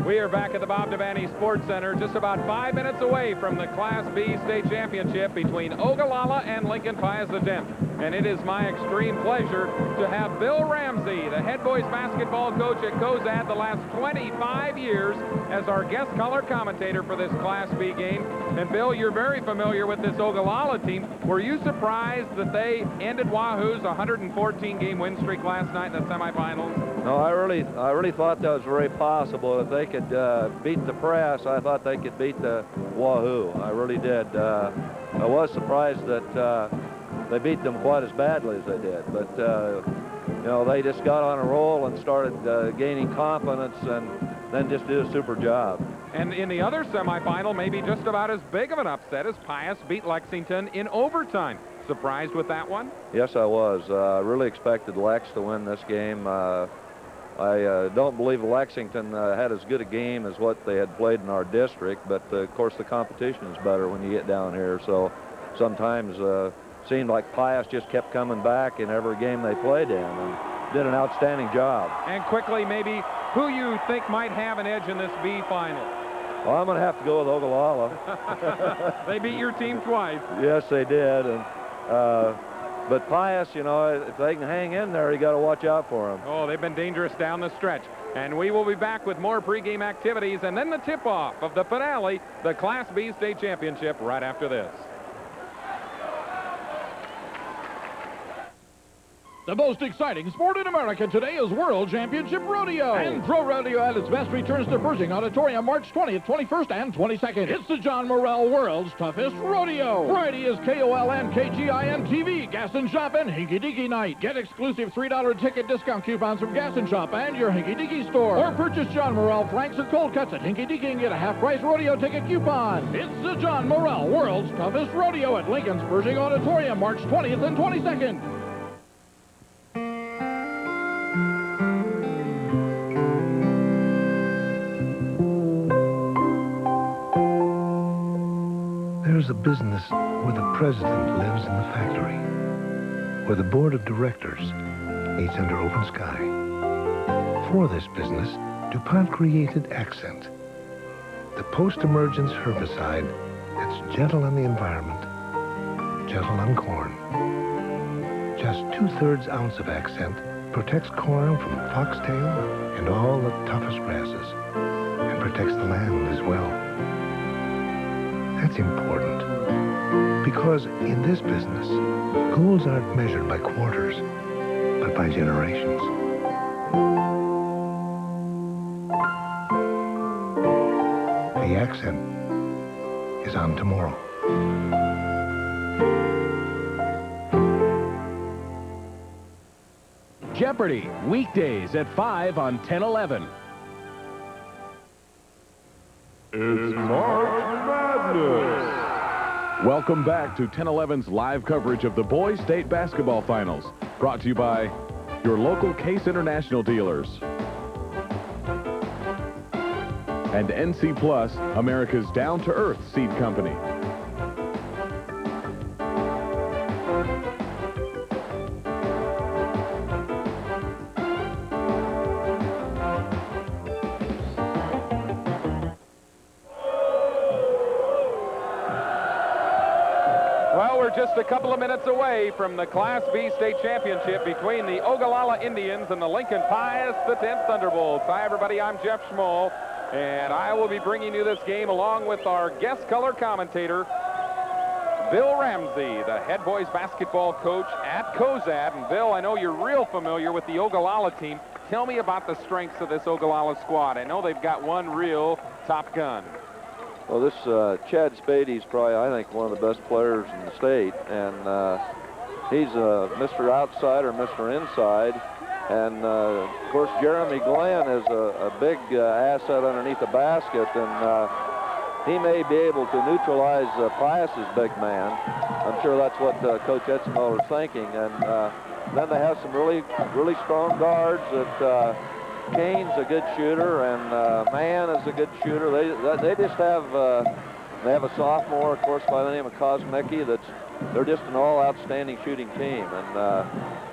We are back at the Bob Devaney Sports Center, just about 5 minutes away from the Class B state championship between Ogallala and Lincoln Pius X. And it is my extreme pleasure to have Bill Ramsey, the head boys basketball coach at Cozad the last 25 years, as our guest color commentator for this Class B game. And Bill, you're very familiar with this Ogallala team. Were you surprised that they ended Wahoo's 114-game win streak last night in the semifinals? No, I really thought that was very possible. If they could beat the press, I thought they could beat the Wahoo. I really did. I was surprised that they beat them quite as badly as they did. But, you know, they just got on a roll and started gaining confidence and then just did a super job. And in the other semifinal, maybe just about as big of an upset as Pius beat Lexington in overtime. Surprised with that one? Yes, I was. I really expected Lex to win this game. I don't believe Lexington had as good a game as what they had played in our district, but of course the competition is better when you get down here. So sometimes seemed like Pius just kept coming back in every game they played in and did an outstanding job. And quickly, maybe who you think might have an edge in this B final? Well, I'm going to have to go with Ogallala. They beat your team twice. Yes, they did. And but Pius, you know, if they can hang in there, you got to watch out for them. Oh, they've been dangerous down the stretch. And we will be back with more pregame activities and then the tip-off of the finale, the Class B state championship, right after this. The most exciting sport in America today is World Championship Rodeo. And Pro Rodeo at its best returns to Pershing Auditorium March 20th, 21st, and 22nd. It's the John Morrell World's Toughest Rodeo. Friday is KOLN, KGIN TV, Gas and Shop, and Hinky Dinky Night. Get exclusive $3 ticket discount coupons from Gas and Shop and your Hinky Dinky store. Or purchase John Morrell Franks and Cold Cuts at Hinky Dinky and get a half-price rodeo ticket coupon. It's the John Morrell World's Toughest Rodeo at Lincoln's Pershing Auditorium March 20th and 22nd. There's a business where the president lives in the factory, where the board of directors meets under open sky. For this business, DuPont created Accent, the post-emergence herbicide that's gentle on the environment, gentle on corn. Just 2/3 ounce of Accent protects corn from foxtail and all the toughest grasses, and protects the land as well. That's important, because in this business, goals aren't measured by quarters, but by generations. The Accent is on tomorrow. Jeopardy! Weekdays at 5 on 10/11. It's March Madness! Welcome back to 10/11's live coverage of the boys state basketball finals. Brought to you by your local Case International dealers. And NC Plus, America's down-to-earth seed company. Just a couple of minutes away from the Class B state championship between the Ogallala Indians and the Lincoln Pius X Thunderbolts. Hi, everybody. I'm Jeff Schmoll, and I will be bringing you this game along with our guest color commentator, Bill Ramsey, the head boys basketball coach at Cozad. And Bill, I know you're real familiar with the Ogallala team. Tell me about the strengths of this Ogallala squad. I know they've got one real top gun. Well, this Chad Spady's probably, I think, one of the best players in the state, and he's Mr. Outsider, Mr. Inside, and of course Jeremy Glenn is a big asset underneath the basket, and he may be able to neutralize Pius's big man. I'm sure that's what Coach Etzenmiller is thinking, and then they have some really strong guards that. Kane's a good shooter, and Mann is a good shooter. They just have they have a sophomore, of course, by the name of Kosmicki. They're just an all outstanding shooting team, and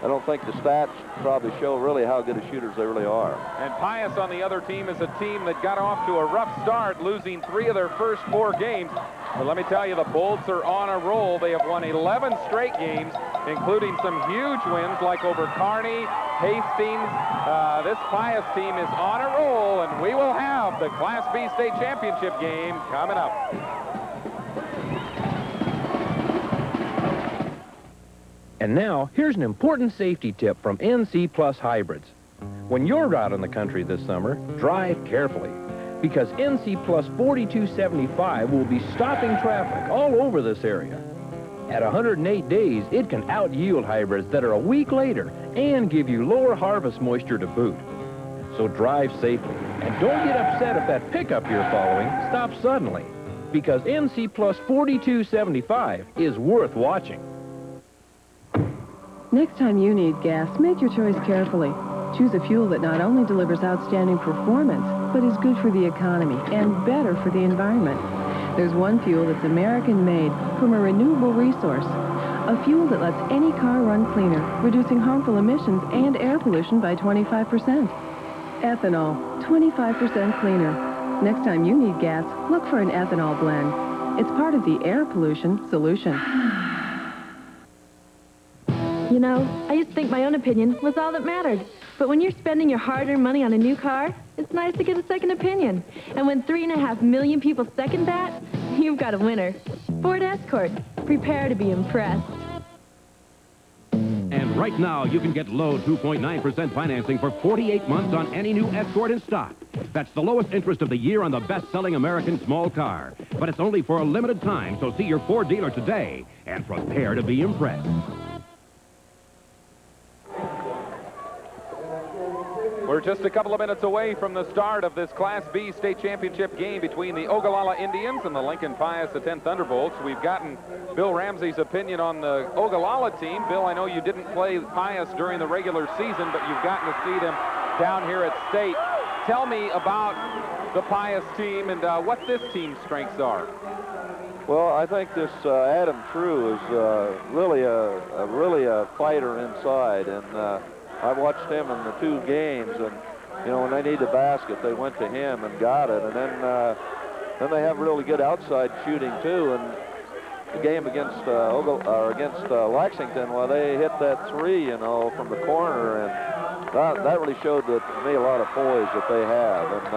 I don't think the stats probably show really how good of shooters they really are. And Pius on the other team is a team that got off to a rough start, losing 3 of their first 4 games. But let me tell you, the Bolts are on a roll. They have won 11 straight games, including some huge wins like over Kearney, Hastings. This Pius team is on a roll, and we will have the Class B state championship game coming up. And now, here's an important safety tip from NC Plus Hybrids. When you're out in the country this summer, drive carefully, because NC Plus 4275 will be stopping traffic all over this area. At 108 days, it can out-yield hybrids that are a week later and give you lower harvest moisture to boot. So drive safely, and don't get upset if that pickup you're following stops suddenly, because NC Plus 4275 is worth watching. Next time you need gas, make your choice carefully. Choose a fuel that not only delivers outstanding performance, but is good for the economy and better for the environment. There's one fuel that's American-made from a renewable resource. A fuel that lets any car run cleaner, reducing harmful emissions and air pollution by 25%. Ethanol, 25% cleaner. Next time you need gas, look for an ethanol blend. It's part of the air pollution solution. You know, I used to think my own opinion was all that mattered. But when you're spending your hard-earned money on a new car, it's nice to get a second opinion. And when 3.5 million people second that, you've got a winner. Ford Escort. Prepare to be impressed. And right now, you can get low 2.9% financing for 48 months on any new Escort in stock. That's the lowest interest of the year on the best-selling American small car. But it's only for a limited time, so see your Ford dealer today and prepare to be impressed. We're just a couple of minutes away from the start of this Class B state championship game between the Ogallala Indians and the Lincoln Pius X Thunderbolts. We've gotten Bill Ramsey's opinion on the Ogallala team. Bill, I know you didn't play Pius during the regular season, but you've gotten to see them down here at state. Tell me about the Pius team and what this team's strengths are. Well, I think this Adam True is really a fighter inside, and I've watched him in the 2 games, and you know, when they need the basket, they went to him and got it. And then they have really good outside shooting too. And the game against Lexington, well, they hit that 3, you know, from the corner, and that really showed to me a lot of poise that they have. And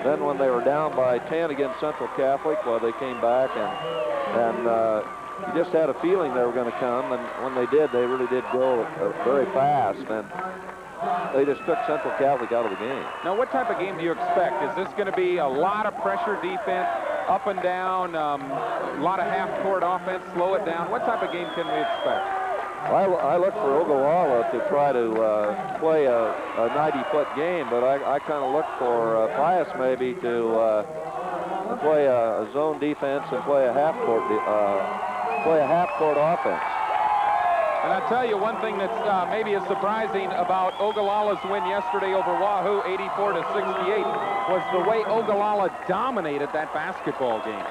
then when they were down by 10 against Central Catholic, well, they came back and you just had a feeling they were going to come, and when they did, they really did go very fast, and they just took Central Catholic out of the game. Now, what type of game do you expect? Is this going to be a lot of pressure defense, up and down, a lot of half-court offense, slow it down? What type of game can we expect? I look for Ogallala to try to play a 90-foot game, but I kind of look for Pius maybe to play a zone defense and play a half-court offense. And I tell you, one thing that's maybe is surprising about Ogallala's win yesterday over Wahoo, 84-68, was the way Ogallala dominated that basketball game.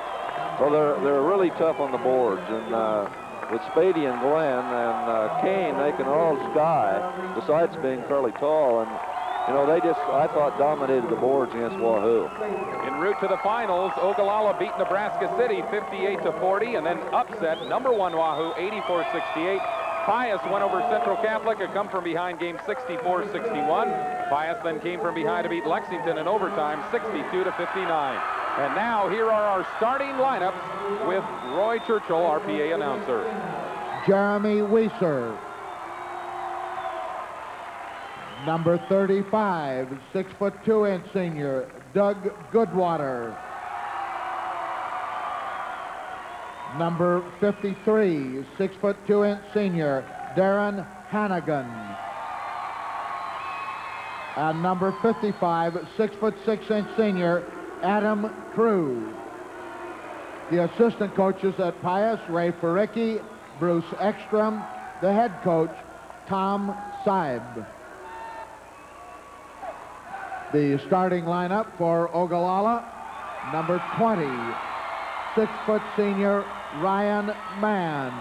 Well, they're really tough on the boards, and with Spady and Glenn and Kane, they can all sky, besides being fairly tall, and you know, they just, I thought, dominated the boards against Wahoo. En route to the finals, Ogallala beat Nebraska City 58-40, and then upset #1 Wahoo 84-68. Pius went over Central Catholic, a come-from-behind game 64-61. Pius then came from behind to beat Lexington in overtime 62-59. And now here are our starting lineups with Roy Churchill, our PA announcer. Jeremy Weiser. Number 35, 6'2" senior, Doug Goodwater. Number 53, 6'2" senior, Darren Hannigan. And number 55, 6'6" senior, Adam True. The assistant coaches at Pius, Ray Ferricki, Bruce Ekstrom. The head coach, Tom Seib. The starting lineup for Ogallala, number 20, 6-foot senior Ryan Mann.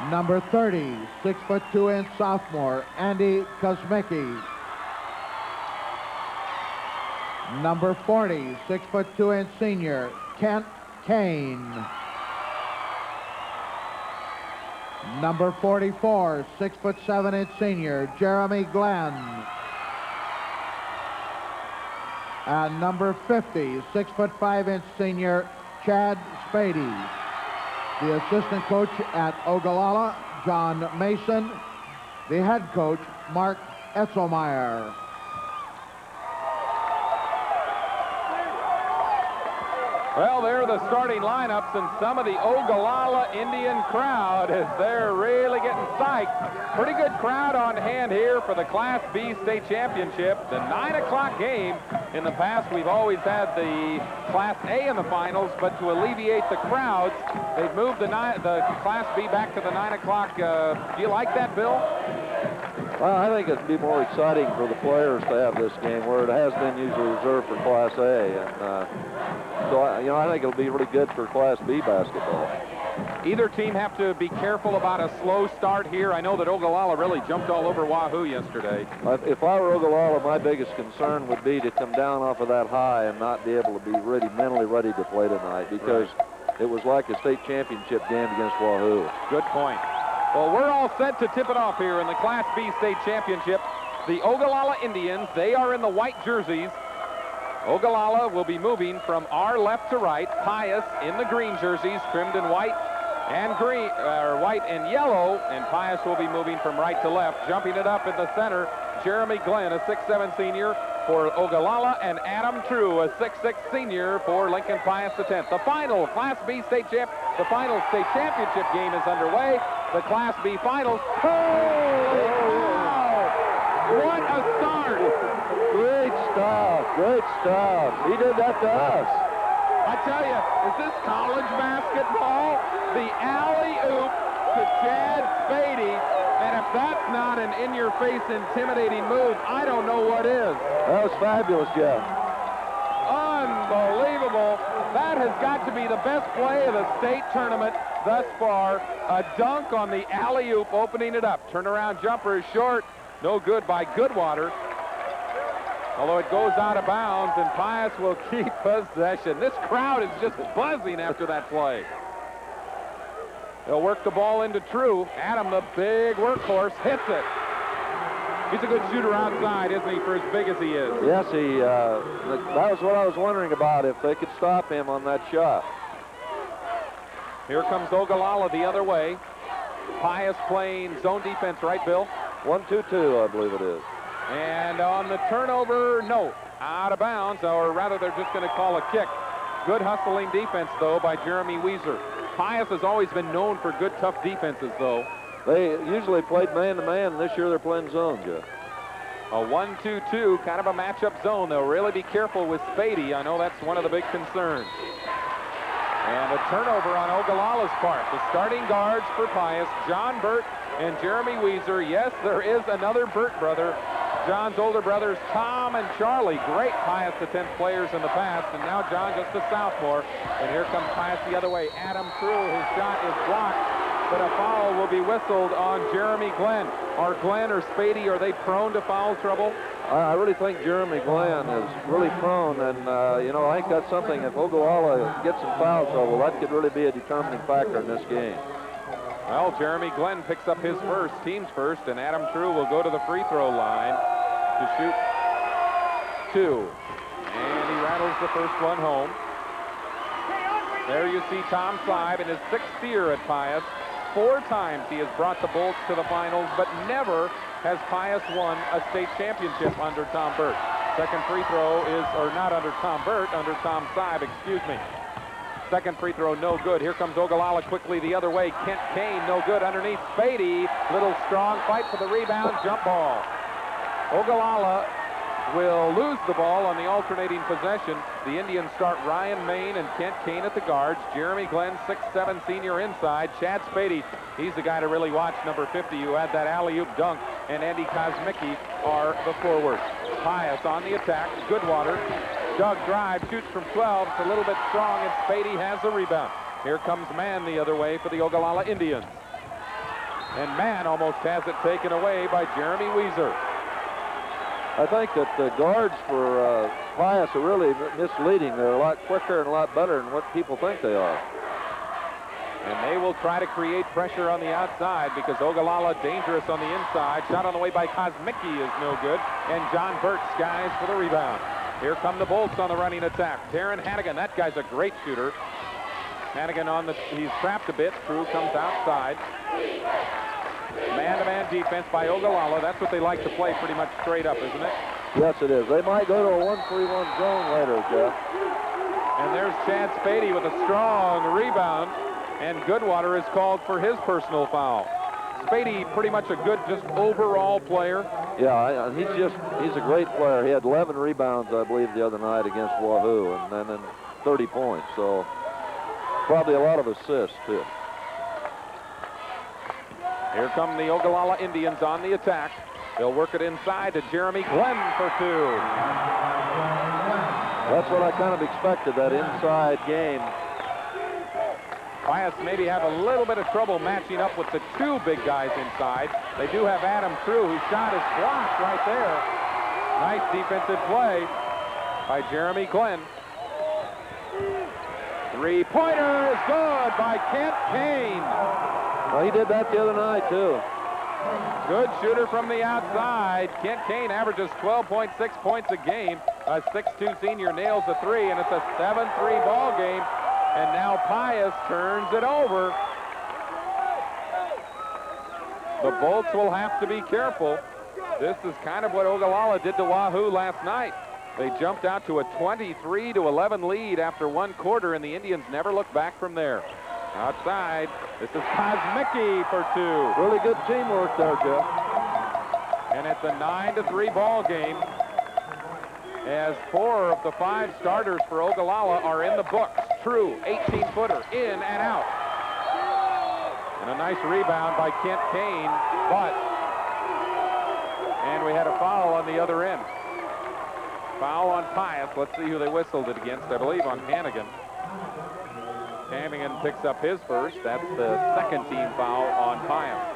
Number 30, 6'2" sophomore, Andy Kosmicki. Number 40, 6'2" senior, Kent Kane. Number 44, 6'7" senior, Jeremy Glenn. And number 50, 6'5" senior, Chad Spady. The assistant coach at Ogallala, John Mason. The head coach, Mark Etzelmeyer. Well, there are the starting lineups, and some of the Ogallala Indian crowd is there really getting psyched. Pretty good crowd on hand here for the Class B state championship. The 9 o'clock game. In the past, we've always had the Class A in the finals, but to alleviate the crowds, they've moved the Class B back to the 9 o'clock. Do you like that, Bill? Well, I think it'd be more exciting for the players to have this game where it has been usually reserved for Class A. And so, I think it'll be really good for Class B basketball. Either team have to be careful about a slow start here. I know that Ogallala really jumped all over Wahoo yesterday. If I were Ogallala, my biggest concern would be to come down off of that high and not be able to be mentally ready to play tonight, because it was like a state championship game against Wahoo. Good point. Well, we're all set to tip it off here in the Class B state championship. The Ogallala Indians, they are in the white jerseys. Ogallala will be moving from our left to right. Pius in the green jerseys, trimmed in white and green, white and yellow, and Pius will be moving from right to left. Jumping it up in the center, Jeremy Glenn, a 6'7" senior for Ogallala, and Adam True, a 6'6" senior for Lincoln Pius X. The final Class B state the final state championship game is underway. The Class B finals. Holy cow! What a start! Great stuff, great stuff. He did that to us. I tell you, is this college basketball? The alley-oop to Chad Spady, and if that's not an in-your-face intimidating move, I don't know what is. That was fabulous, Jeff. Unbelievable. That has got to be the best play of the state tournament thus far. A dunk on the alley-oop, opening it up. Turnaround jumper is short. No good by Goodwater. Although it goes out of bounds, and Pius will keep possession. This crowd is just buzzing after that play. They'll work the ball into True. Adam, the big workhorse, hits it. He's a good shooter outside, isn't he, for as big as he is? Yes, that was what I was wondering about, if they could stop him on that shot. Here comes Ogallala the other way. Pius playing zone defense, right, Bill? 1-2-2, I believe it is. And on the turnover, no, out of bounds, or rather they're just going to call a kick. Good hustling defense, though, by Jeremy Weezer. Pius has always been known for good, tough defenses, though. They usually played man-to-man, and this year they're playing zone, Jeff. A 1-2-2, kind of a matchup zone. They'll really be careful with Spady. I know that's one of the big concerns. And a turnover on Ogallala's part. The starting guards for Pius, John Burt and Jeremy Weezer. Yes, there is another Burt brother. John's older brothers, Tom and Charlie, great Pius X players in the past, and now John just a sophomore. And here comes Pius the other way. Adam True, his shot is blocked, but a foul will be whistled on Jeremy Glenn. Are Glenn or Spady, are they prone to foul trouble? I really think Jeremy Glenn is really prone, and, I think that's something, if Ogallala gets in foul trouble, that could really be a determining factor in this game. Well, Jeremy Glenn picks up his first, team's first, and Adam True will go to the free throw line to shoot 2. And he rattles the first one home. There you see Tom Slive in his 6th year at Pius. 4 times he has brought the Bolts to the finals, but never has Pius won a state championship under Tom Burt. Second free throw is, or not under Tom Burt, under Tom Slive, excuse me. Second free throw, no good. Here comes Ogallala quickly the other way. Kent Kane, no good underneath. Spady, little strong fight for the rebound, jump ball. Ogallala will lose the ball on the alternating possession. The Indians start Ryan Main and Kent Kane at the guards. Jeremy Glenn, 6'7" senior inside. Chad Spady, he's the guy to really watch, number 50, who had that alley-oop dunk. And Andy Kosmicki are the forwards. Pius on the attack. Goodwater. Doug drive, shoots from 12. It's a little bit strong, and Spady has the rebound. Here comes Mann the other way for the Ogallala Indians. And man almost has it taken away by Jeremy Weezer. I think that the guards for Pius are really misleading. They're a lot quicker and a lot better than what people think they are. And they will try to create pressure on the outside because Ogallala dangerous on the inside. Shot on the way by Kosmicki is no good. And John Burt skies for the rebound. Here come the Bolts on the running attack. Darren Hannigan, that guy's a great shooter. Hannigan he's trapped a bit. True comes outside. Man-to-man defense by Ogallala. That's what they like to play pretty much straight up, isn't it? Yes, it is. They might go to a 1-3-1 zone later, Jeff. And there's Chad Spady with a strong rebound. And Goodwater is called for his personal foul. Spady, pretty much a good, just overall player. Yeah, he's a great player. He had 11 rebounds, I believe, the other night against Wahoo, and then 30 points. So probably a lot of assists, too. Here come the Ogallala Indians on the attack. They'll work it inside to Jeremy Glenn for 2. That's what I kind of expected, that inside game. Pius maybe have a little bit of trouble matching up with the 2 big guys inside. They do have Adam True, whose shot is blocked right there. Nice defensive play by Jeremy Glenn. Three-pointer is good by Kent Kane. Well, he did that the other night, too. Good shooter from the outside. Kent Kane averages 12.6 points a game. A 6'2 senior nails a 3, and it's a 7-3 ball game. And now Pius turns it over. The Bolts will have to be careful. This is kind of what Ogallala did to Wahoo last night. They jumped out to a 23-11 lead after 1 quarter, and the Indians never looked back from there. Outside, this is Kosmicki for 2. Really good teamwork there, Jeff. And it's a 9-3 ball game, as 4 of the 5 starters for Ogallala are in the books. True, 18-footer, in and out. And a nice rebound by Kent Kane, and we had a foul on the other end. Foul on Pius. Let's see who they whistled it against. I believe on Hannigan. Hannigan picks up his first. That's the second team foul on Pius.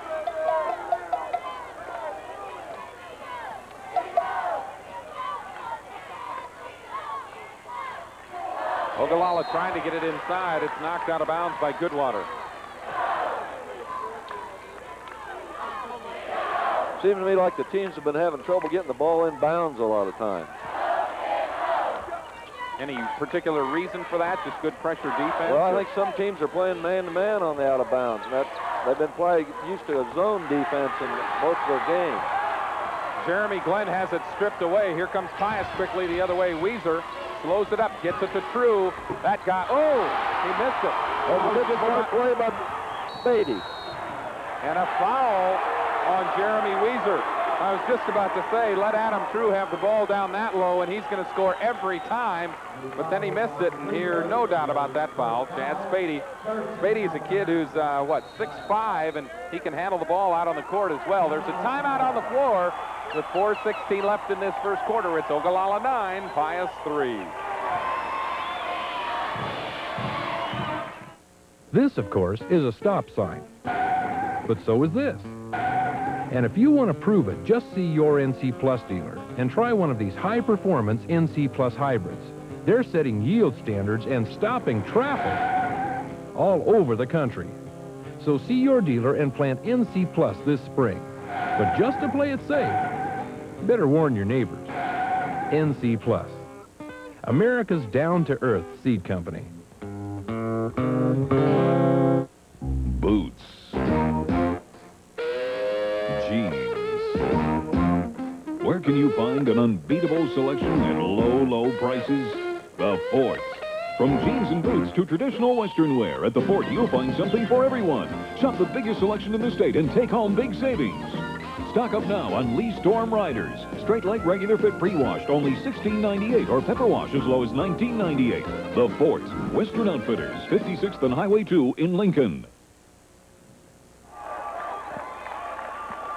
Ogallala trying to get it inside. It's knocked out of bounds by Goodwater. Seems to me like the teams have been having trouble getting the ball in bounds a lot of times. Any particular reason for that? Just good pressure defense? Well, I think some teams are playing man-to-man on the out of bounds. And they've been used to a zone defense in most of their games. Jeremy Glenn has it stripped away. Here comes Pius quickly the other way. Weezer slows it up, gets it to True. That guy, he missed it. That's a good play by Spady. And a foul on Jeremy Weezer. I was just about to say, let Adam True have the ball down that low, and he's going to score every time. But then he missed it, and here, no doubt about that foul. Chad Spady. Spady's a kid who's, 6'5", and he can handle the ball out on the court as well. There's a timeout on the floor with 4:16 left in this first quarter. It's Ogallala 9, Pius 3. This, of course, is a stop sign. But so is this. And if you want to prove it, just see your NC Plus dealer and try one of these high-performance NC Plus hybrids. They're setting yield standards and stopping traffic all over the country. So see your dealer and plant NC Plus this spring. But just to play it safe, better warn your neighbors. NC Plus, America's down-to-earth seed company. Boots. Jeans. Where can you find an unbeatable selection at low prices? The Fort. From jeans and boots to traditional Western wear, at the Fort you'll find something for everyone. Shop the biggest selection in the state and take home big savings. Stock up now on Lee Storm Riders. Straight leg regular fit pre-washed, only $16.98, or pepper wash as low as $19.98. The Fort, Western Outfitters, 56th and Highway 2 in Lincoln.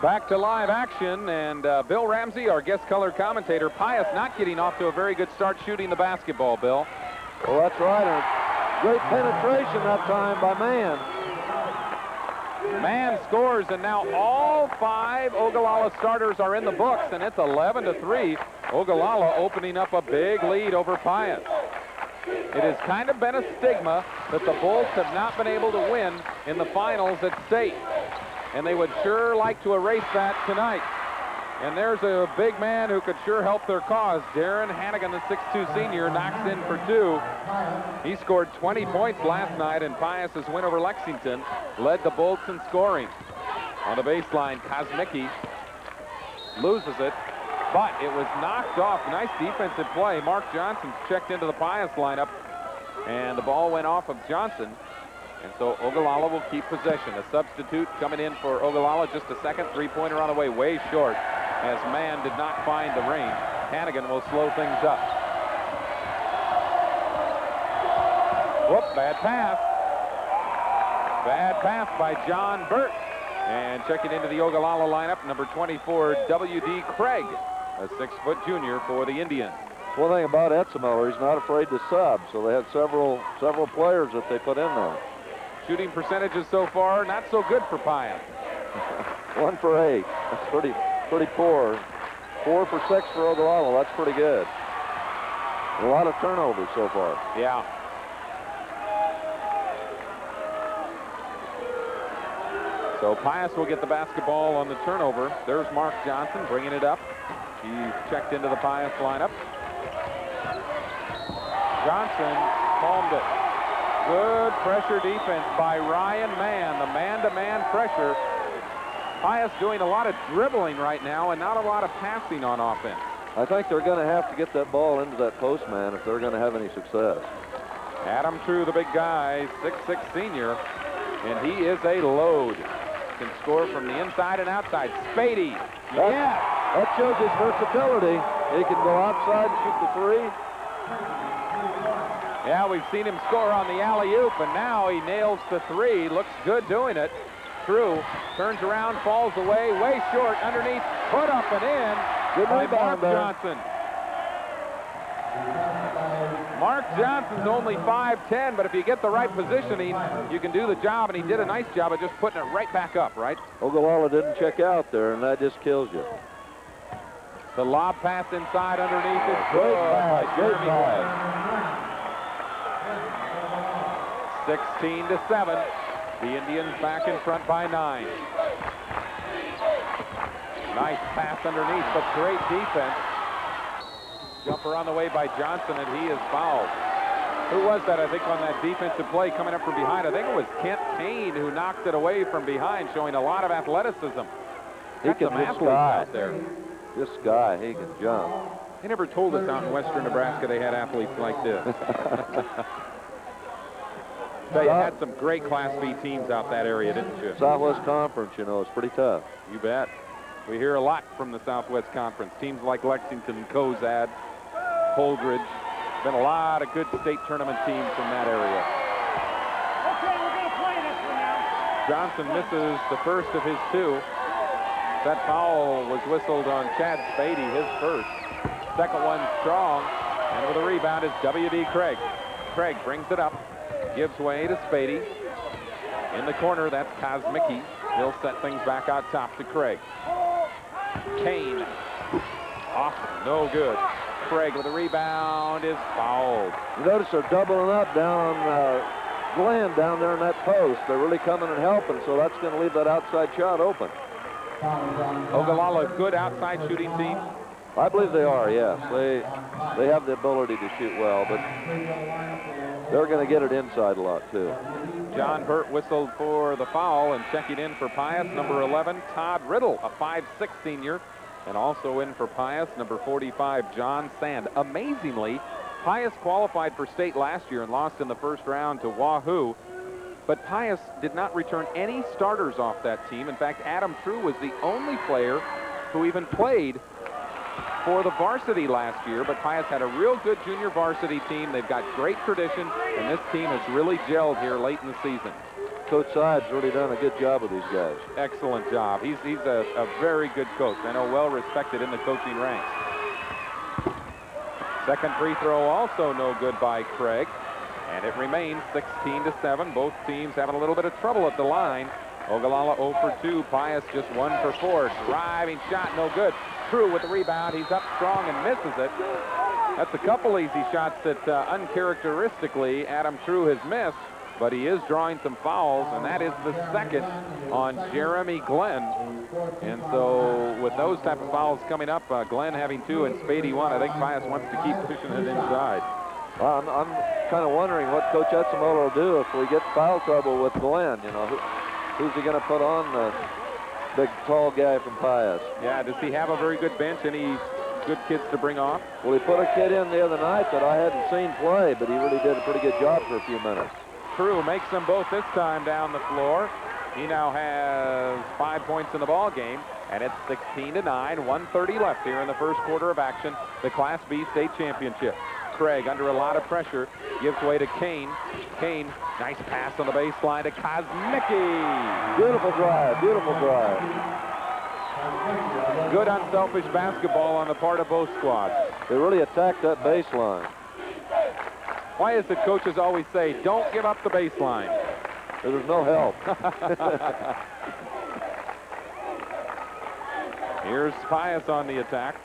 Back to live action, and Bill Ramsey, our guest color commentator. Pius not getting off to a very good start shooting the basketball, Bill. Well, that's right. And great penetration that time by Mann. Man scores, and now all 5 Ogallala starters are in the books, and it's 11-3. Ogallala opening up a big lead over Pius. It has kind of been a stigma that the Bolts have not been able to win in the finals at state, and they would sure like to erase that tonight. And there's a big man who could sure help their cause. Darren Hannigan, the 6'2 senior, knocks in for 2. He scored 20 points last night, and Pius's win over Lexington led the Bolts in scoring. On the baseline, Kosmicki loses it, but it was knocked off. Nice defensive play. Mark Johnson checked into the Pius lineup, and the ball went off of Johnson. And so Ogallala will keep possession. A substitute coming in for Ogallala, just a second. Three-pointer on the way, way short, as Mann did not find the range. Hannigan will slow things up. Whoop, bad pass. Bad pass by John Burt. And checking into the Ogallala lineup, number 24, W.D. Craig, a 6-foot junior for the Indians. One thing about Etzemiller, he's not afraid to sub, so they had several players that they put in there. Shooting percentages so far, not so good for Pius. 1 for 8. That's pretty poor. 4 for 6 for Ogallala. That's pretty good. A lot of turnovers so far. Yeah. So Pius will get the basketball on the turnover. There's Mark Johnson bringing it up. He's checked into the Pius lineup. Johnson palmed it. Good pressure defense by Ryan Mann, the man-to-man pressure. Pius doing a lot of dribbling right now and not a lot of passing on offense. I think they're going to have to get that ball into that post man if they're going to have any success. Adam True, the big guy, 6'6 senior, and he is a load. Can score from the inside and outside. Spady, yeah. That shows his versatility. He can go outside and shoot the 3. Yeah, we've seen him score on the alley-oop, and now he nails the 3. Looks good doing it. True turns around, falls away, way short, underneath, put up and in. Good by rebound Mark there. Johnson. Mark Johnson's only 5'10", but if you get the right positioning, you can do the job, and he did a nice job of just putting it right back up, right? Ogallala didn't check out there, and that just kills you. The lob pass inside underneath is Great good. pass, great pass. 16-7. The Indians back in front by 9. Nice pass underneath, but great defense. Jumper on the way by Johnson, and he is fouled. Who was that, I think, on that defensive play coming up from behind? I think it was Kent Kane who knocked it away from behind, showing a lot of athleticism. He can athletes sky. out there. This guy, he can jump. They never told us out in western Nebraska they had athletes like this. So you had some great Class B teams out that area, didn't you? Southwest Conference, you know, it's pretty tough. You bet. We hear a lot from the Southwest Conference. Teams like Lexington, Cozad, Holdridge. Been a lot of good state tournament teams from that area. Okay, we're going to play this one now. Johnson misses the first of his 2. That foul was whistled on Chad Spady, his first. Second one strong, and with a rebound is W.D. Craig. Craig brings it up, gives way to Spady. In the corner, that's Kosmicki. He'll set things back out top to Craig. Kane, off, no good. Craig with a rebound is fouled. You notice they're doubling up down on Glenn down there in that post. They're really coming and helping, so that's going to leave that outside shot open. Ogallala, good outside shooting team. I believe they are, yes. They have the ability to shoot well, but they're going to get it inside a lot, too. John Burt whistled for the foul, and checking in for Pius, number 11, Todd Riddle, a 5'6 senior. And also in for Pius, number 45, John Sand. Amazingly, Pius qualified for state last year and lost in the first round to Wahoo. But Pius did not return any starters off that team. In fact, Adam True was the only player who even played for the varsity last year. But Pius had a real good junior varsity team. They've got great tradition, and this team has really gelled here late in the season. Coach Side's really done a good job with these guys. Excellent job. He's a very good coach. I know, well respected in the coaching ranks. Second free throw also no good by Craig. And it remains 16-7. Both teams having a little bit of trouble at the line. Ogallala 0 for 2. Pius just 1 for 4. Driving shot, no good. True with the rebound. He's up strong and misses it. That's a couple easy shots that uncharacteristically Adam True has missed, but he is drawing some fouls, and that is the second on Jeremy Glenn. And so with those type of fouls coming up, Glenn having 2 and Spady 1, I think Pius wants to keep pushing it inside. I'm kind of wondering what Coach Etzemoller will do if we get foul trouble with Glenn. You know, who's he going to put on the big, tall guy from Pius? Yeah, does he have a very good bench? Any good kids to bring off? Well, he put a kid in the other night that I hadn't seen play, but he really did a pretty good job for a few minutes. True makes them both this time down the floor. He now has 5 points in the ball game, and it's 16-9, 1:30 left here in the first quarter of action, the Class B state championship. Craig under a lot of pressure, gives way to Kane. Kane, nice pass on the baseline to Kosmicki. Beautiful drive, beautiful drive. Good unselfish basketball on the part of both squads. They really attacked that baseline. Why is it coaches always say, don't give up the baseline? There's no help. Here's Pius on the attack.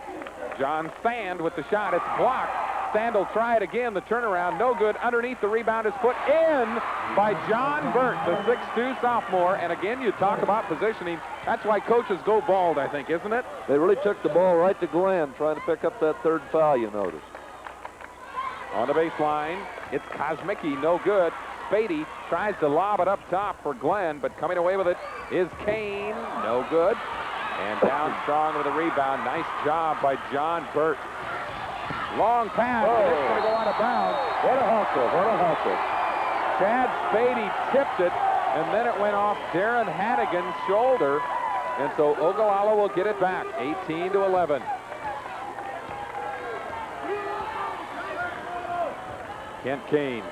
John Sand with the shot. It's blocked. Sand will try it again. The turnaround, no good. Underneath, the rebound is put in by John Burt, the 6'2 sophomore. And again, you talk about positioning. That's why coaches go bald, I think, isn't it? They really took the ball right to Glenn, trying to pick up that third foul, you notice. On the baseline, it's Kosmicki, no good. Spady tries to lob it up top for Glenn, but coming away with it is Kane, no good. And down strong with a rebound. Nice job by John Burt. Long pass, and it's going to go out of bounds. What a hustle, what a hustle. Chad Spady tipped it, and then it went off Darren Hannigan's shoulder. And so Ogallala will get it back, 18-11. Kent Kane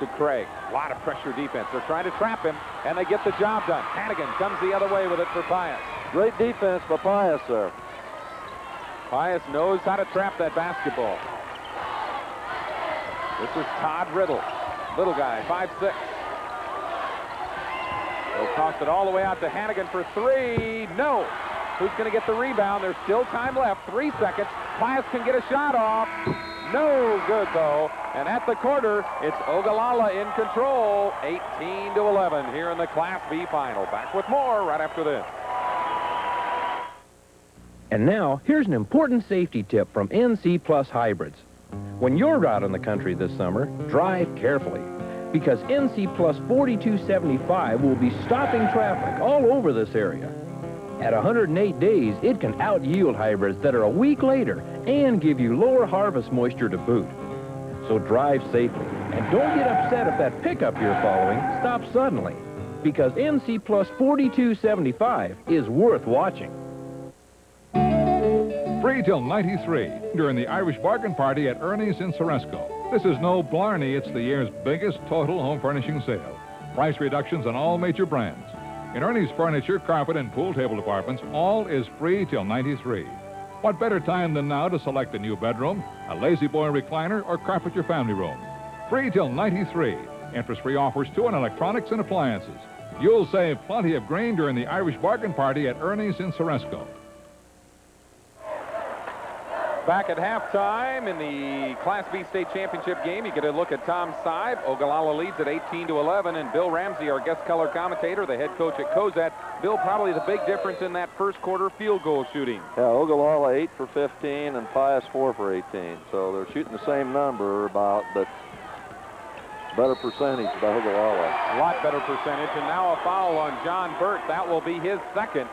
to Craig. A lot of pressure defense. They're trying to trap him, and they get the job done. Hannigan comes the other way with it for Pius. Great defense by Pius there. Pius knows how to trap that basketball. This is Todd Riddle. Little guy, 5'6". He'll toss it all the way out to Hannigan for 3. No. Who's going to get the rebound? There's still time left. 3 seconds. Pius can get a shot off. No good, though. And at the quarter, it's Ogallala in control. 18-11 here in the Class B final. Back with more right after this. And now, here's an important safety tip from NC Plus Hybrids. When you're out in the country this summer, drive carefully, because NC Plus 4275 will be stopping traffic all over this area. At 108 days, it can out-yield hybrids that are a week later and give you lower harvest moisture to boot. So drive safely, and don't get upset if that pickup you're following stops suddenly, because NC Plus 4275 is worth watching. Free till 93 during the Irish Bargain Party at Ernie's in Ceresco. This is no blarney, it's the year's biggest total home furnishing sale. Price reductions on all major brands. In Ernie's furniture, carpet, and pool table departments, all is free till 93. What better time than now to select a new bedroom, a lazy boy recliner, or carpet your family room? Free till 93. Interest-free offers too on electronics and appliances. You'll save plenty of grain during the Irish Bargain Party at Ernie's in Ceresco. Back at halftime in the Class B state championship game, you get a look at Tom Sibe. Ogallala leads at 18-11, and Bill Ramsey, our guest color commentator, the head coach at Cozad. Bill, probably the big difference in that first quarter field goal shooting. Yeah, Ogallala 8 for 15 and Pius 4 for 18. So they're shooting the same number about, but better percentage by Ogallala. A lot better percentage, and now a foul on John Burt. That will be his second.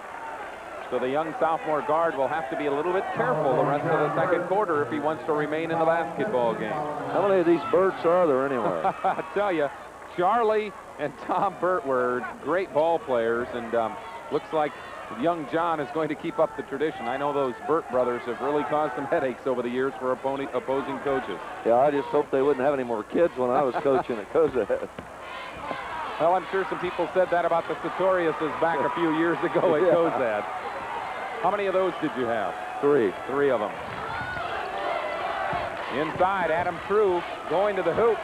So the young sophomore guard will have to be a little bit careful the rest of the second quarter if he wants to remain in the basketball game. How many of these Burts are there anyway? I tell you, Charlie and Tom Burt were great ball players, and looks like young John is going to keep up the tradition. I know those Burt brothers have really caused some headaches over the years for opposing coaches. Yeah, I just hope they wouldn't have any more kids when I was coaching at Cozad. Well, I'm sure some people said that about the Sartoriuses back a few years ago at Cozad. How many of those did you have? 3. 3 of them. Inside, Adam True going to the hoop.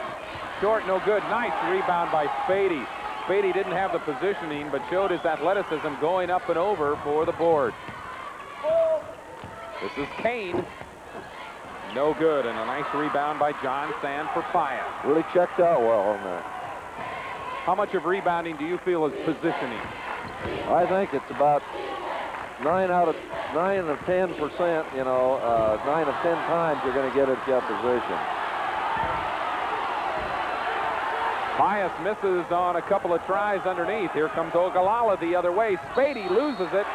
Short, no good. Nice rebound by Spady. Spady didn't have the positioning, but showed his athleticism going up and over for the board. This is Kane. No good, and a nice rebound by John Sand for Pius. Really checked out well on that. How much of rebounding do you feel is positioning? I think it's about 9 of 10%, you know, 9 of 10 times you're going to get it at that position. Pius misses on a couple of tries underneath. Here comes Ogallala the other way. Spady loses it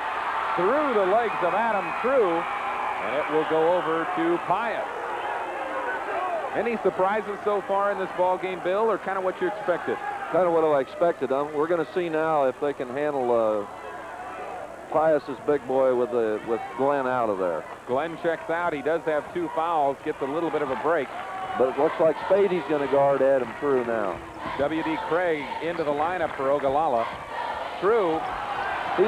through the legs of Adam True, and it will go over to Pius. Any surprises so far in this ball game, Bill, or kind of what you expected? Kind of what I expected. We're going to see now if they can handle Pius's big boy with Glenn out of there. Glenn checks out. He does have 2 fouls, gets a little bit of a break. But it looks like Spady's going to guard Adam True now. W.D. Craig into the lineup for Ogallala. True. He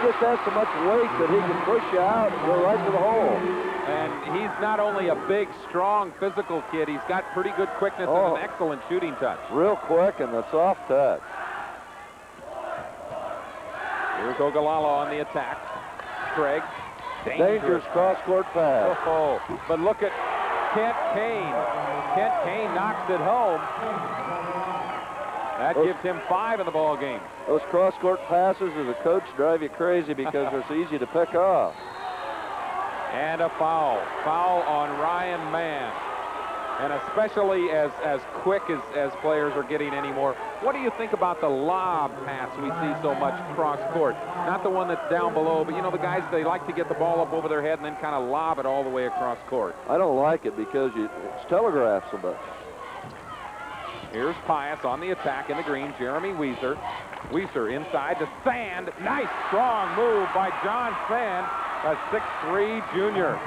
just has so much weight that he can push you out and go right to the hole. And he's not only a big, strong, physical kid, he's got pretty good quickness and an excellent shooting touch. Real quick and a soft touch. Here's Ogallala on the attack. Craig. Dangerous cross-court pass. Oh, but look at Kent Kane. Kent Kane knocks it home. That gives him 5 in the ball game. Those cross-court passes as a coach drive you crazy because they're so easy to pick off. And a foul. Foul on Ryan Mann. And especially as quick as players are getting anymore. What do you think about the lob pass we see so much cross-court? Not the one that's down below, but, you know, the guys, they like to get the ball up over their head and then kind of lob it all the way across court. I don't like it because it's telegraphed so much. Here's Pius on the attack in the green. Jeremy Weiser. Weiser inside to Sand. Nice, strong move by John Sand, a 6'3" junior.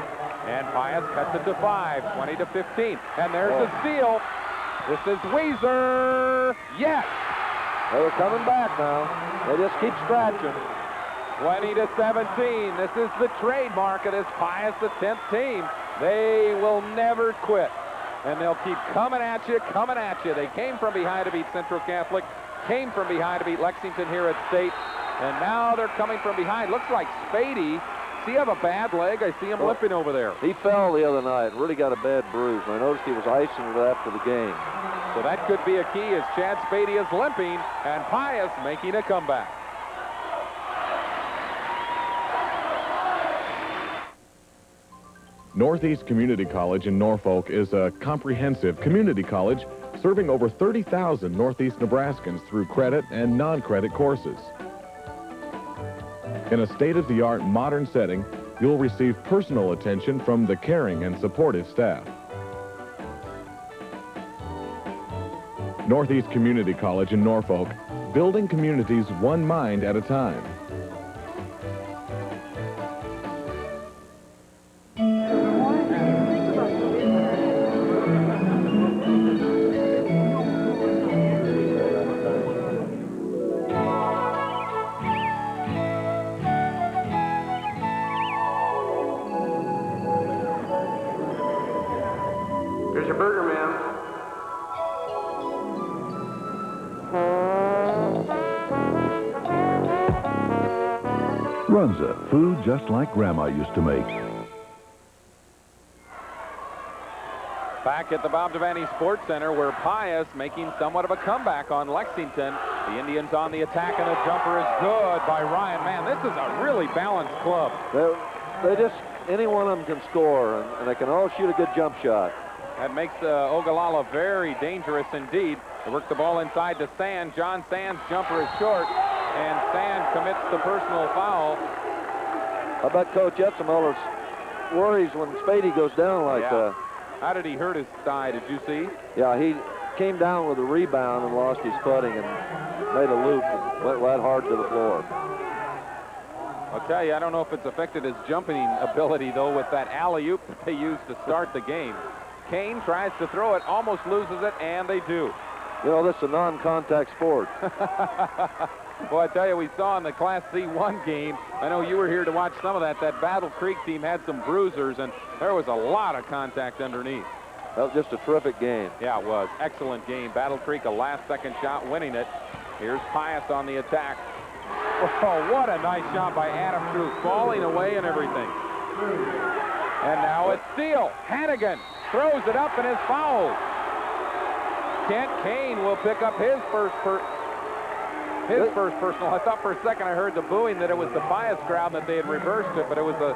And Pius cuts it to 5, 20-15. And there's a steal. This is Weiser. Yes! They're coming back now. They just keep scratching. 20-17. This is the trademark of this Pius, the 10th team. They will never quit. And they'll keep coming at you, coming at you. They came from behind to beat Central Catholic, came from behind to beat Lexington here at State, and now they're coming from behind. Looks like Spady. Does he have a bad leg? I see him limping over there. He fell the other night, really got a bad bruise. I noticed he was icing it after the game. So that could be a key as Chad Spady is limping and Pius making a comeback. Northeast Community College in Norfolk is a comprehensive community college serving over 30,000 Northeast Nebraskans through credit and non-credit courses. In a state-of-the-art modern setting, you'll receive personal attention from the caring and supportive staff. Northeast Community College in Norfolk, building communities one mind at a time. Here's your burger, ma'am. Runza, food just like Grandma used to make. Back at the Bob Devaney Sports Center, where Pius making somewhat of a comeback on Lexington. The Indians on the attack, and the jumper is good by Ryan. Man, this is a really balanced club. They just, any one of them can score, and they can all shoot a good jump shot. That makes Ogallala very dangerous indeed. They work the ball inside to Sand. John Sand's jumper is short, and Sand commits the personal foul. I bet Coach Etzemeller's worries when Spady goes down like that. How did he hurt his thigh? Did you see? Yeah, he came down with a rebound and lost his footing and made a loop and went right hard to the floor. I'll tell you, I don't know if it's affected his jumping ability, though, with that alley-oop that they used to start the game. Kane tries to throw it, almost loses it, and they do. You know, this is a non-contact sport. Well, I tell you, we saw in the Class C1 game, I know you were here to watch some of that, that Battle Creek team had some bruisers, and there was a lot of contact underneath. That was just a terrific game. Yeah, it was. Excellent game. Battle Creek, a last-second shot, winning it. Here's Pius on the attack. Oh, what a nice shot by Adam True, falling away and everything. And now it's Steele. Hannigan throws it up and is fouled. Kent Kane will pick up his first personal. I thought for a second I heard the booing that it was the Pius crowd that they had reversed it, but it was the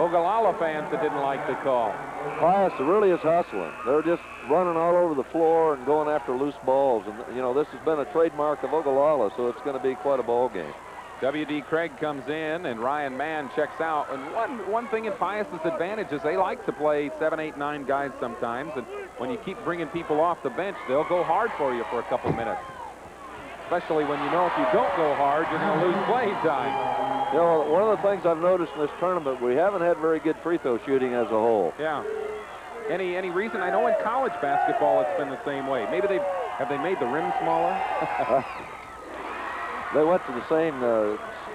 Ogallala fans that didn't like the call. Pius really is hustling. They're just running all over the floor and going after loose balls. And, you know, this has been a trademark of Ogallala, so it's going to be quite a ball game. W.D. Craig comes in, and Ryan Mann checks out. And one thing in Pius's advantage is they like to play 7, 8, 9 guys sometimes. And when you keep bringing people off the bench, they'll go hard for you for a couple minutes. Especially when you know if you don't go hard, you're going to lose playing time. You know, one of the things I've noticed in this tournament, we haven't had very good free throw shooting as a whole. Yeah. Any reason? I know in college basketball it's been the same way. Maybe have they made the rim smaller? They went to the same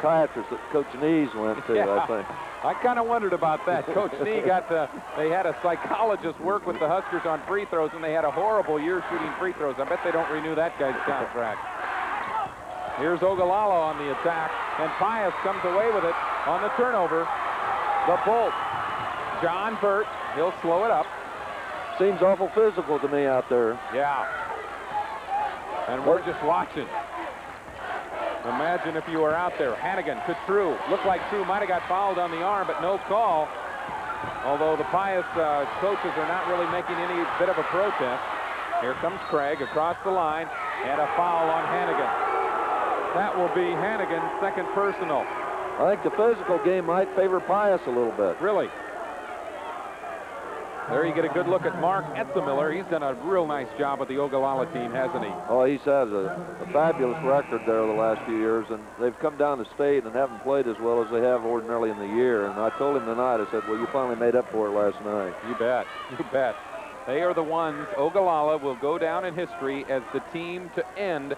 psychiatrist that Coach Nees went to, yeah. I think. I kind of wondered about that. Coach Nee they had a psychologist work with the Huskers on free throws, and they had a horrible year shooting free throws. I bet they don't renew that guy's contract. Here's Ogallala on the attack, and Pius comes away with it on the turnover. The Bolt. John Burt, he'll slow it up. Seems awful physical to me out there. Yeah. And we're just watching. Imagine if you were out there. Hannigan to True. Looked like True might have got fouled on the arm, but no call. Although the Pius coaches are not really making any bit of a protest. Here comes Craig across the line, and a foul on Hannigan. That will be Hannigan's second personal. I think the physical game might favor Pius a little bit. Really? There you get a good look at Mark Etzemiller. He's done a real nice job with the Ogallala team, hasn't he? Oh, he's had a fabulous record there the last few years, and they've come down to state and haven't played as well as they have ordinarily in the year. And I told him tonight, I said, well, you finally made up for it last night. You bet. You bet. They are the ones. Ogallala will go down in history as the team to end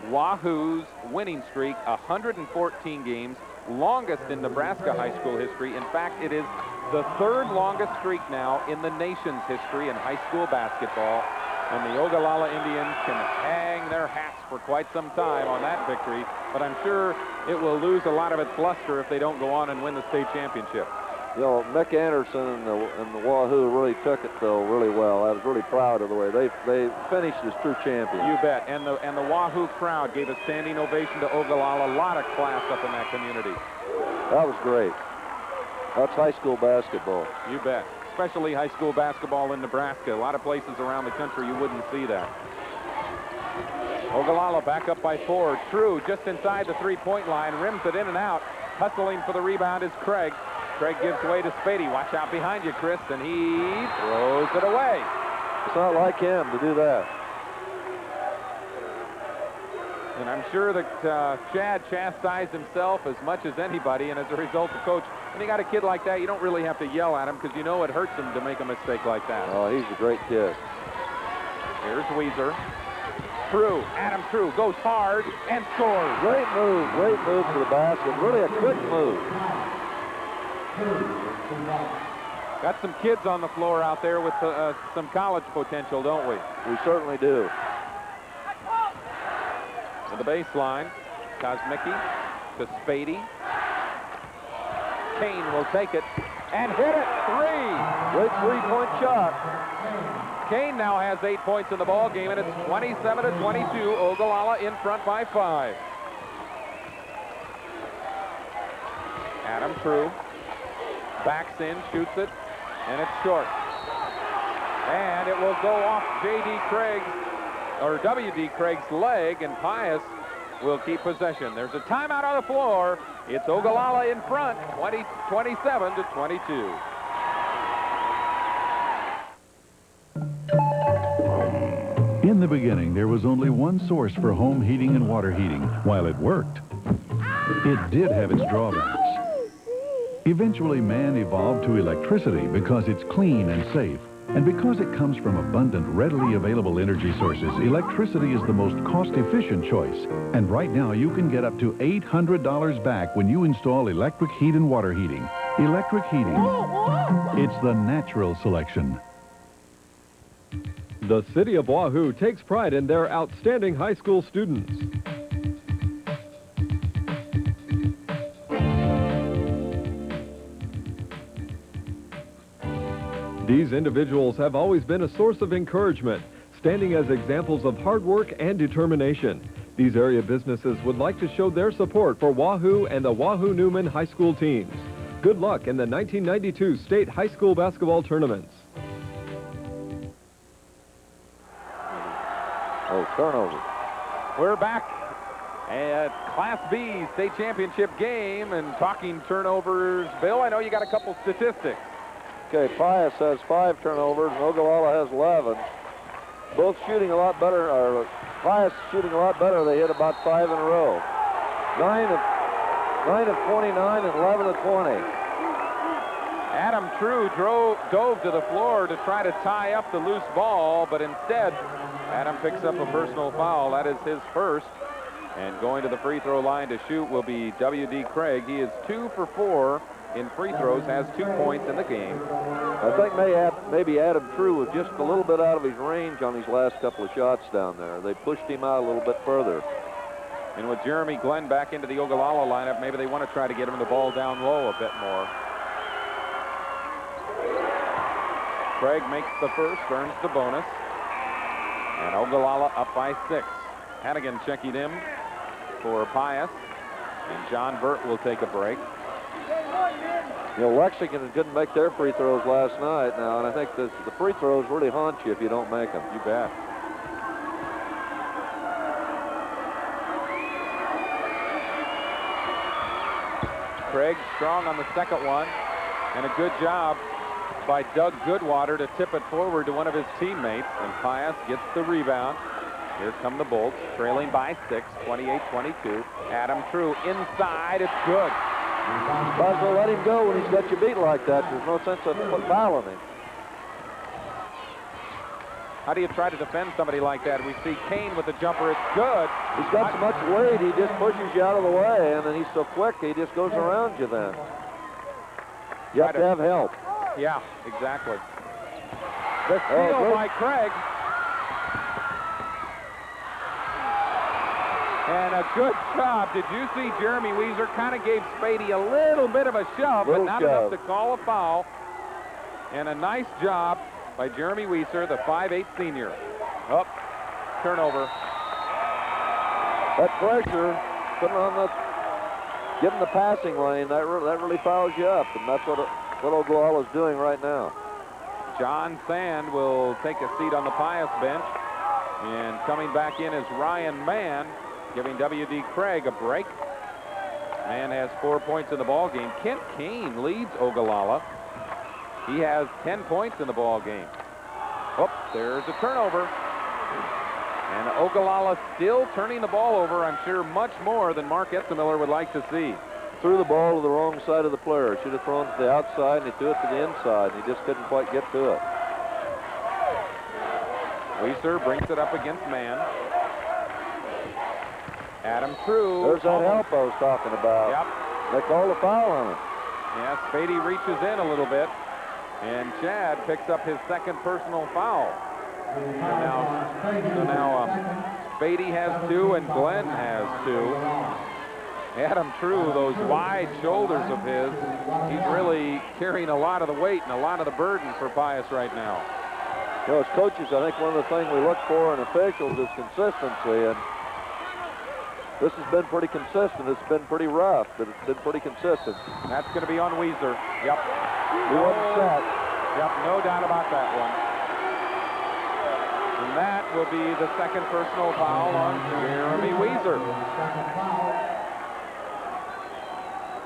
Wahoo's winning streak, 114 games, longest in Nebraska high school history. In fact, it is the third longest streak now in the nation's history in high school basketball. And the Ogallala Indians can hang their hats for quite some time on that victory, but I'm sure it will lose a lot of its luster if they don't go on and win the state championship. You know, Mick Anderson and the Wahoo really took it, though, really well. I was really proud of the way they finished as true champions. You bet. And the Wahoo crowd gave a standing ovation to Ogallala. A lot of class up in that community. That was great. That's high school basketball. You bet. Especially high school basketball in Nebraska. A lot of places around the country you wouldn't see that. Ogallala back up by 4. True just inside the three-point line. Rims it in and out. Hustling for the rebound is Craig. Craig gives way to Spady. Watch out behind you, Chris. And he throws it away. It's not like him to do that. And I'm sure that Chad chastised himself as much as anybody, and as a result, the coach, when you got a kid like that, you don't really have to yell at him because you know it hurts him to make a mistake like that. Oh, he's a great kid. Here's Weezer. True. Adam True goes hard and scores. Great move to the basket. Really a quick move. Got some kids on the floor out there with some college potential, don't we? We certainly do. To the baseline, Kosmicki to Spady. Kane will take it and hit it. 3. Great three-point shot. Kane now has 8 points in the ball game, and it's 27-22. Ogallala in front by 5. Adam True backs in, shoots it, and it's short. And it will go off W.D. Craig's leg, and Pius will keep possession. There's a timeout on the floor. It's Ogallala in front, 27-22. In the beginning, there was only one source for home heating and water heating. While it worked, it did have its drawbacks. Eventually, man evolved to electricity because it's clean and safe. And because it comes from abundant, readily available energy sources, electricity is the most cost-efficient choice. And right now, you can get up to $800 back when you install electric heat and water heating. Electric heating. It's the natural selection. The city of Wahoo takes pride in their outstanding high school students. These individuals have always been a source of encouragement, standing as examples of hard work and determination. These area businesses would like to show their support for Wahoo and the Wahoo-Newman High School teams. Good luck in the 1992 state high school basketball tournaments. Oh, turnover. We're back at Class B state championship game and talking turnovers. Bill, I know you got a couple statistics. Okay, Pius has 5 turnovers and Ogallala has 11. Both shooting a lot better, or Pius shooting a lot better. They hit about 5 in a row. 9 of 29 and 11 of 20. Adam True dove to the floor to try to tie up the loose ball, but instead, Adam picks up a personal foul. That is his first. And going to the free throw line to shoot will be W.D. Craig. He is 2 for 4 in free throws, has 2 points in the game. I think maybe Adam True was just a little bit out of his range on his last couple of shots down there. They pushed him out a little bit further. And with Jeremy Glenn back into the Ogallala lineup, maybe they want to try to get him the ball down low a bit more. Craig makes the first, earns the bonus. And Ogallala up by 6. Hannigan checking in for Pius. And John Burt will take a break. You know, Lexington didn't make their free throws last night now, and I think the free throws really haunt you if you don't make them. You bet. Craig strong on the second one, and a good job by Doug Goodwater to tip it forward to one of his teammates, and Pius gets the rebound. Here come the Bolts, trailing by 6, 28-22. Adam True inside, it's good. Might as well let him go when he's got you beat like that. There's no sense of fouling him. How do you try to defend somebody like that? We see Kane with the jumper, it's good. He's got so much weight, he just pushes you out of the way, and then he's so quick, he just goes around you then. You have to have help. Yeah, exactly. The steal by Craig. And a good job. Did you see Jeremy Weiser kind of gave Spady a little bit of a shove, but not enough to call a foul. And a nice job by Jeremy Weiser, the 5'8" senior. Up, turnover. That pressure, putting on the, getting the passing lane, that really fouls you up, and that's what Ogallala's doing right now. John Sand will take a seat on the Pius bench, and coming back in is Ryan Mann, giving W.D. Craig a break. Mann has 4 points in the ball game. Kent Kane leads Ogallala. He has 10 points in the ball game. Oh, there's a turnover. And Ogallala still turning the ball over, I'm sure much more than Mark Etzemiller would like to see. Threw the ball to the wrong side of the player. Should have thrown it to the outside, and he threw it to the inside, and he just couldn't quite get to it. Weiser brings it up against Mann. Adam True. There's that help I was talking about. Yep. They called a foul on it. Yeah, Spady reaches in a little bit, and Chad picks up his second personal foul. So now Spady has 2 and Glenn has 2. Adam True, those wide shoulders of his, he's really carrying a lot of the weight and a lot of the burden for Pius right now. You know, as coaches, I think one of the things we look for in officials is consistency, and this has been pretty consistent. It's been pretty rough, but it's been pretty consistent. That's going to be on Weiser. Yep. He wasn't set. Yep, no doubt about that one. And that will be the second personal foul on Jeremy Weiser.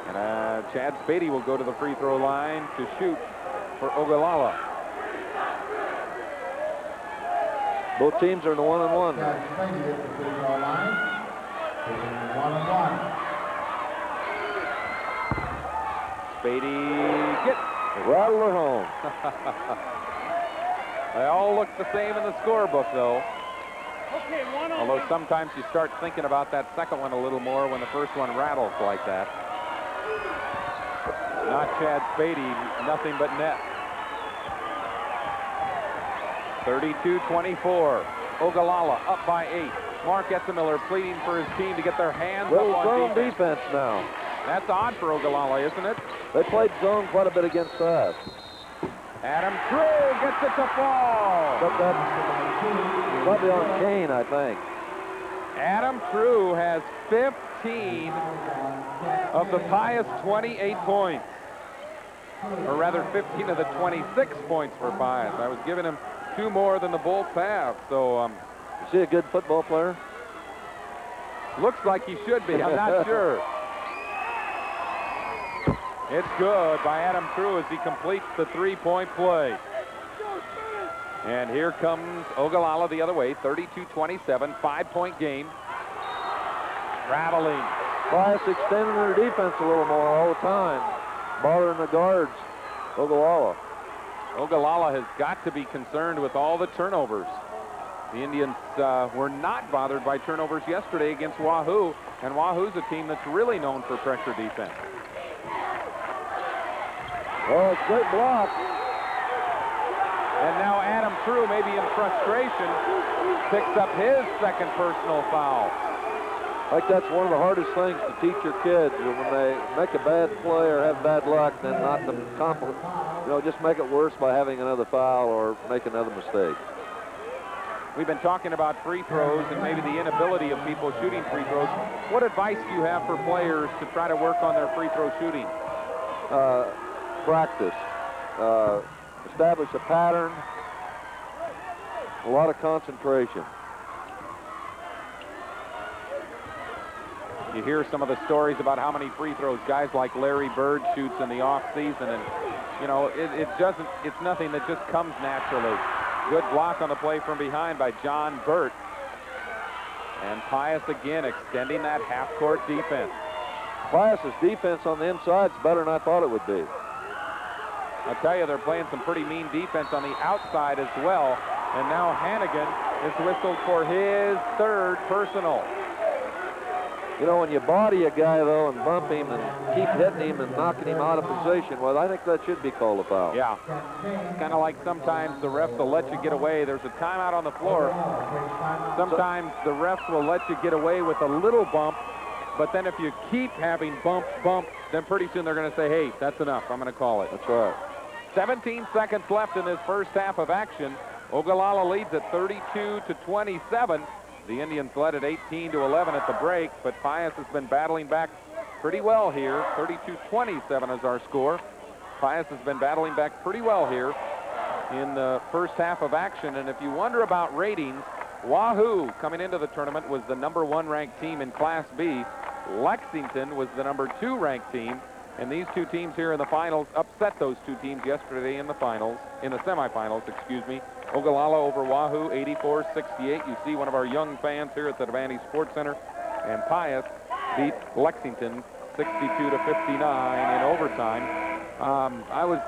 And Chad Spady will go to the free throw line to shoot for Ogallala. Both teams are in the 1-and-1. Spady gets rattle her home. They all look the same in the scorebook, though. Okay, Although sometimes you start thinking about that second one a little more when the first one rattles like that. Not Chad Spady, nothing but net. 32-24. Ogallala up by 8. Mark Etzemiller pleading for his team to get their hands up on zone defense now. That's odd for Ogallala, isn't it? They played zone quite a bit against us. Adam True gets it to fall. But that's probably on Kane, I think. Adam True has 15 of the Pius 28 points. Or rather, 15 of the 26 points for Pius. I was giving him 2 more than the Bolts have. So, is he a good football player? Looks like he should be. I'm not sure. It's good by Adam True as he completes the 3-point play. And here comes Ogallala the other way, 32-27, 5-point game. Traveling. Pius extending their defense a little more all the time, bothering the guards. Ogallala. Ogallala has got to be concerned with all the turnovers. The Indians were not bothered by turnovers yesterday against Wahoo, and Wahoo's a team that's really known for pressure defense. Oh, it's a great block. And now Adam True, maybe in frustration, picks up his second personal foul. I think that's one of the hardest things to teach your kids. When they make a bad play or have bad luck, then not to just make it worse by having another foul or make another mistake. We've been talking about free throws and maybe the inability of people shooting free throws. What advice do you have for players to try to work on their free throw shooting? Practice. Establish a pattern. A lot of concentration. You hear some of the stories about how many free throws guys like Larry Bird shoots in the off season, and it's nothing that just comes naturally. Good block on the play from behind by John Burt. And Pius again extending that half-court defense. Pius's defense on the inside is better than I thought it would be. I'll tell you, they're playing some pretty mean defense on the outside as well. And now Hannigan is whistled for his third personal. You know, when you body a guy, though, and bump him and keep hitting him and knocking him out of position, well, I think that should be called a foul. Yeah. It's kind of like sometimes the refs will let you get away. There's a timeout on the floor. Sometimes the refs will let you get away with a little bump, but then if you keep having bump, then pretty soon they're going to say, hey, that's enough. I'm going to call it. That's right. 17 seconds left in this first half of action. Ogallala leads at 32-27. The Indians led at 18-11 at the break, but Pius has been battling back pretty well here. 32-27 is our score. Pius has been battling back pretty well here in the first half of action. And if you wonder about ratings, Wahoo, coming into the tournament, was the #1 ranked team in Class B. Lexington was the #2 ranked team. And these two teams here in the finals upset those two teams yesterday in the semifinals, excuse me. Ogallala over Wahoo, 84-68. You see one of our young fans here at the Devaney Sports Center. And Pius beat Lexington 62-59 in overtime. I was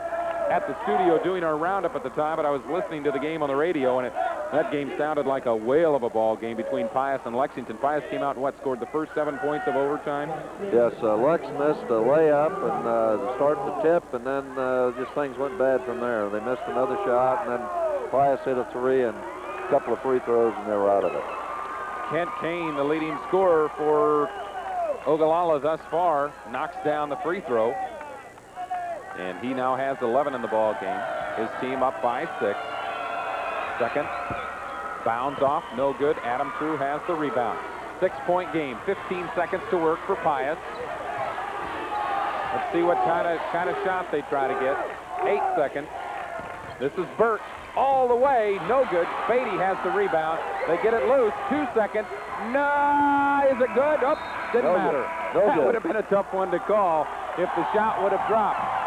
at the studio doing our roundup at the time, but I was listening to the game on the radio, and that game sounded like a whale of a ball game between Pius and Lexington. Pius came out and scored the first 7 points of overtime? Yes, Lex missed a layup and start the tip, and then just things went bad from there. They missed another shot, and then Pius hit a 3 and a couple of free throws, and they were out of it. Kent Kane, the leading scorer for Ogallala thus far, knocks down the free throw. And he now has 11 in the ball game. His team up by 6. Second, bounds off, no good. Adam True has the rebound. 6-point game, 15 seconds to work for Pius. Let's see what kind of shot they try to get. 8 seconds. This is Burt all the way, no good. Beatty has the rebound. They get it loose, 2 seconds. No, is it good? Oh, didn't matter. That would have been a tough one to call if the shot would have dropped.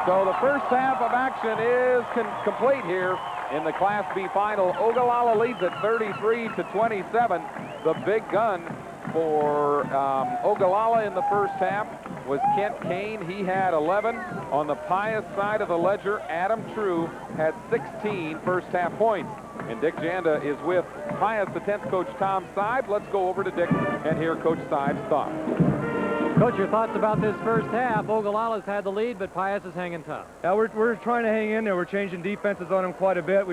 So the first half of action is complete here in the Class B final. Ogallala leads at 33-27. The big gun for Ogallala in the first half was Kent Kane. He had 11. On the Pius side of the ledger, Adam True had 16 first half points. And Dick Janda is with Pius, the 10th coach, Tom Seib. Let's go over to Dick and hear Coach Seib's thoughts. Coach, your thoughts about this first half? Ogallala's had the lead, but Pius is hanging tough. Yeah, we're trying to hang in there. We're changing defenses on him quite a bit.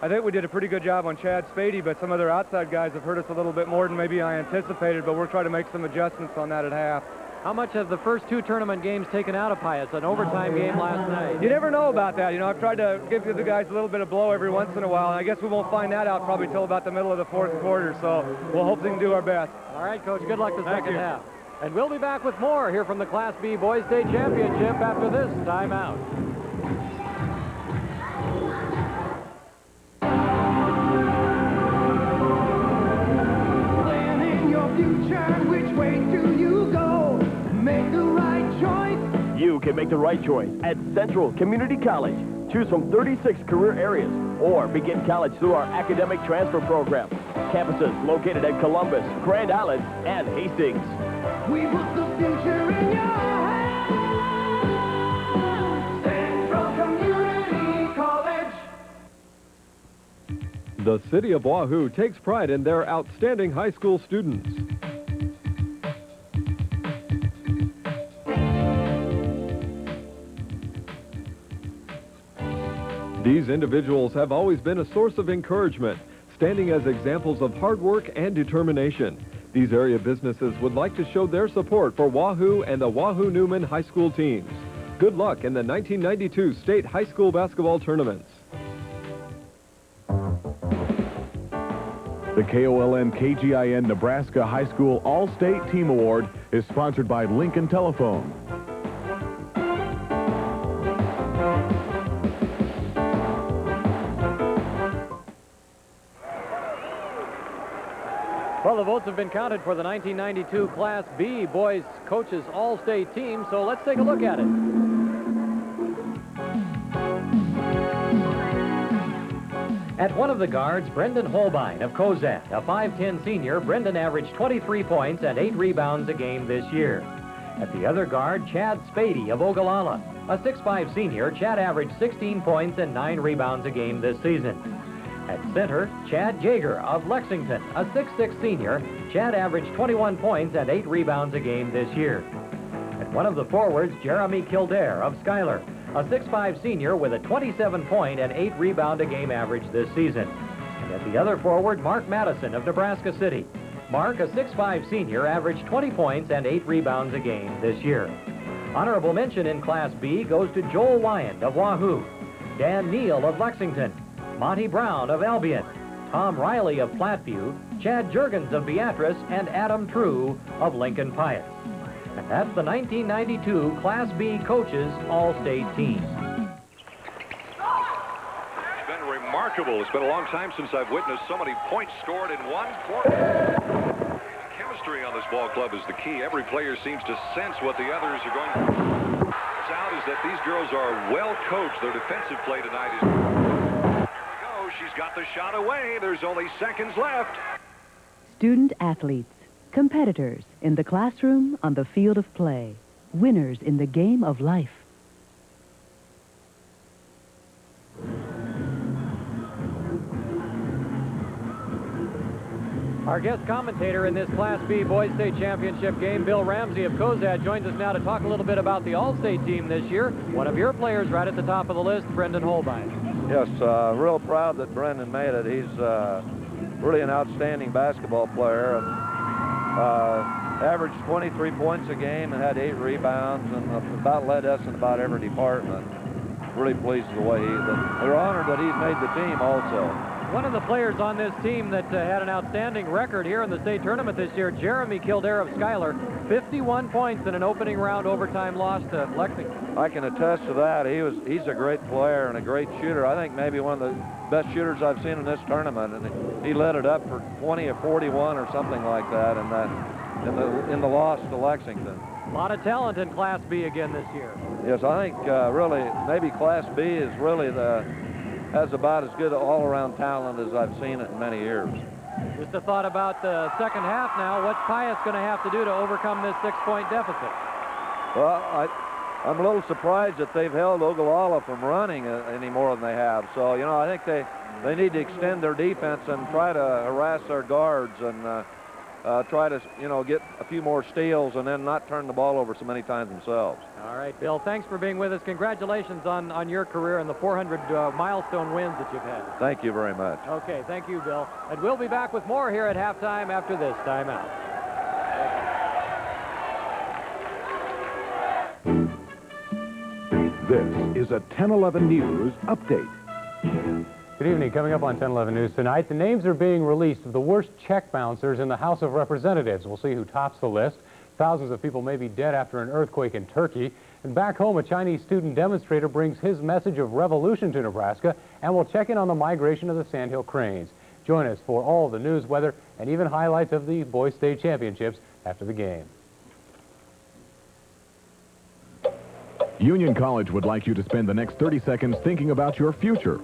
I think we did a pretty good job on Chad Spady, but some other outside guys have hurt us a little bit more than maybe I anticipated, but we're trying to make some adjustments on that at half. How much have the first two tournament games taken out of Pius? An overtime game last night. You never know about that. You know, I've tried to give the guys a little bit of blow every once in a while, and I guess we won't find that out probably till about the middle of the fourth quarter, so we'll hope they can do our best. All right, Coach, good luck the Thank second you. half. And we'll be back with more here from the Class B Boys State Championship after this timeout. Planning your future, which way do you go? Make the right choice. You can make the right choice at Central Community College. Choose from 36 career areas or begin college through our academic transfer program. Campuses located at Columbus, Grand Island, and Hastings. We put the future in your hands. Central Community College. The city of Wahoo takes pride in their outstanding high school students. These individuals have always been a source of encouragement, standing as examples of hard work and determination. These area businesses would like to show their support for Wahoo and the Wahoo-Newman high school teams. Good luck in the 1992 state high school basketball tournaments. The KOLN KGIN Nebraska High School All-State Team Award is sponsored by Lincoln Telephone. Well, the votes have been counted for the 1992 Class B Boys Coaches All-State Team, so let's take a look at it. At one of the guards, Brendan Holbein of Cozad. A 5'10 senior, Brendan averaged 23 points and 8 rebounds a game this year. At the other guard, Chad Spady of Ogallala. A 6'5 senior, Chad averaged 16 points and 9 rebounds a game this season. At center, Chad Jaeger of Lexington. A 6'6 senior, Chad averaged 21 points and 8 rebounds a game this year. At one of the forwards, Jeremy Kildare of Schuyler. A 6'5 senior with a 27-point and 8 rebound a game average this season. And at the other forward, Mark Madison of Nebraska City. Mark, a 6'5 senior, averaged 20 points and 8 rebounds a game this year. Honorable mention in Class B goes to Joel Wyand of Wahoo, Dan Neal of Lexington, Monty Brown of Albion, Tom Riley of Platteview, Chad Juergens of Beatrice, and Adam True of Lincoln Pius. And that's the 1992 Class B Coaches All-State Team. It's been remarkable. It's been a long time since I've witnessed so many points scored in one quarter. Chemistry on this ball club is the key. Every player seems to sense what the others are going to do. What's out is that these girls are well coached. Their defensive play tonight is... Here we go. She's got the shot away. There's only seconds left. Student athletes, competitors in the classroom, on the field of play, winners in the game of life. Our guest commentator in this Class B Boys State Championship game, Bill Ramsey of Cozad, joins us now to talk a little bit about the All-State team this year. One of your players right at the top of the list, Brendan Holbein. Yes, real proud that Brendan made it. He's really an outstanding basketball player. And, averaged 23 points a game and had 8 rebounds and about led us in about every department. Really pleased with the way we're honored that he's made the team also. One of the players on this team that had an outstanding record here in the state tournament this year, Jeremy Kildare of Schuyler, 51 points in an opening round overtime loss to Lexington. I can attest to that. He's a great player and a great shooter. I think maybe one of the best shooters I've seen in this tournament, and he led it up for 20 of 41 or something like that in the loss to Lexington. A lot of talent in Class B again this year. Yes, I think really maybe Class B is really has about as good all-around talent as I've seen it in many years. Just a thought about the second half now. What's Pius going to have to do to overcome this 6-point deficit? Well, I'm a little surprised that they've held Ogallala from running any more than they have. So, you know, I think they need to extend their defense and try to harass their guards and try to, you know, get a few more steals and then not turn the ball over so many times themselves. All right, Bill, thanks for being with us. Congratulations on your career and the 400 milestone wins that you've had. Thank you very much. Okay, thank you, Bill. And we'll be back with more here at halftime after this timeout. This is a 1011 News Update. Good evening. Coming up on 1011 News tonight, the names are being released of the worst check bouncers in the House of Representatives. We'll see who tops the list. Thousands of people may be dead after an earthquake in Turkey. And back home, a Chinese student demonstrator brings his message of revolution to Nebraska, and we'll check in on the migration of the Sandhill Cranes. Join us for all the news, weather, and even highlights of the Boys State Championships after the game. Union College would like you to spend the next 30 seconds thinking about your future.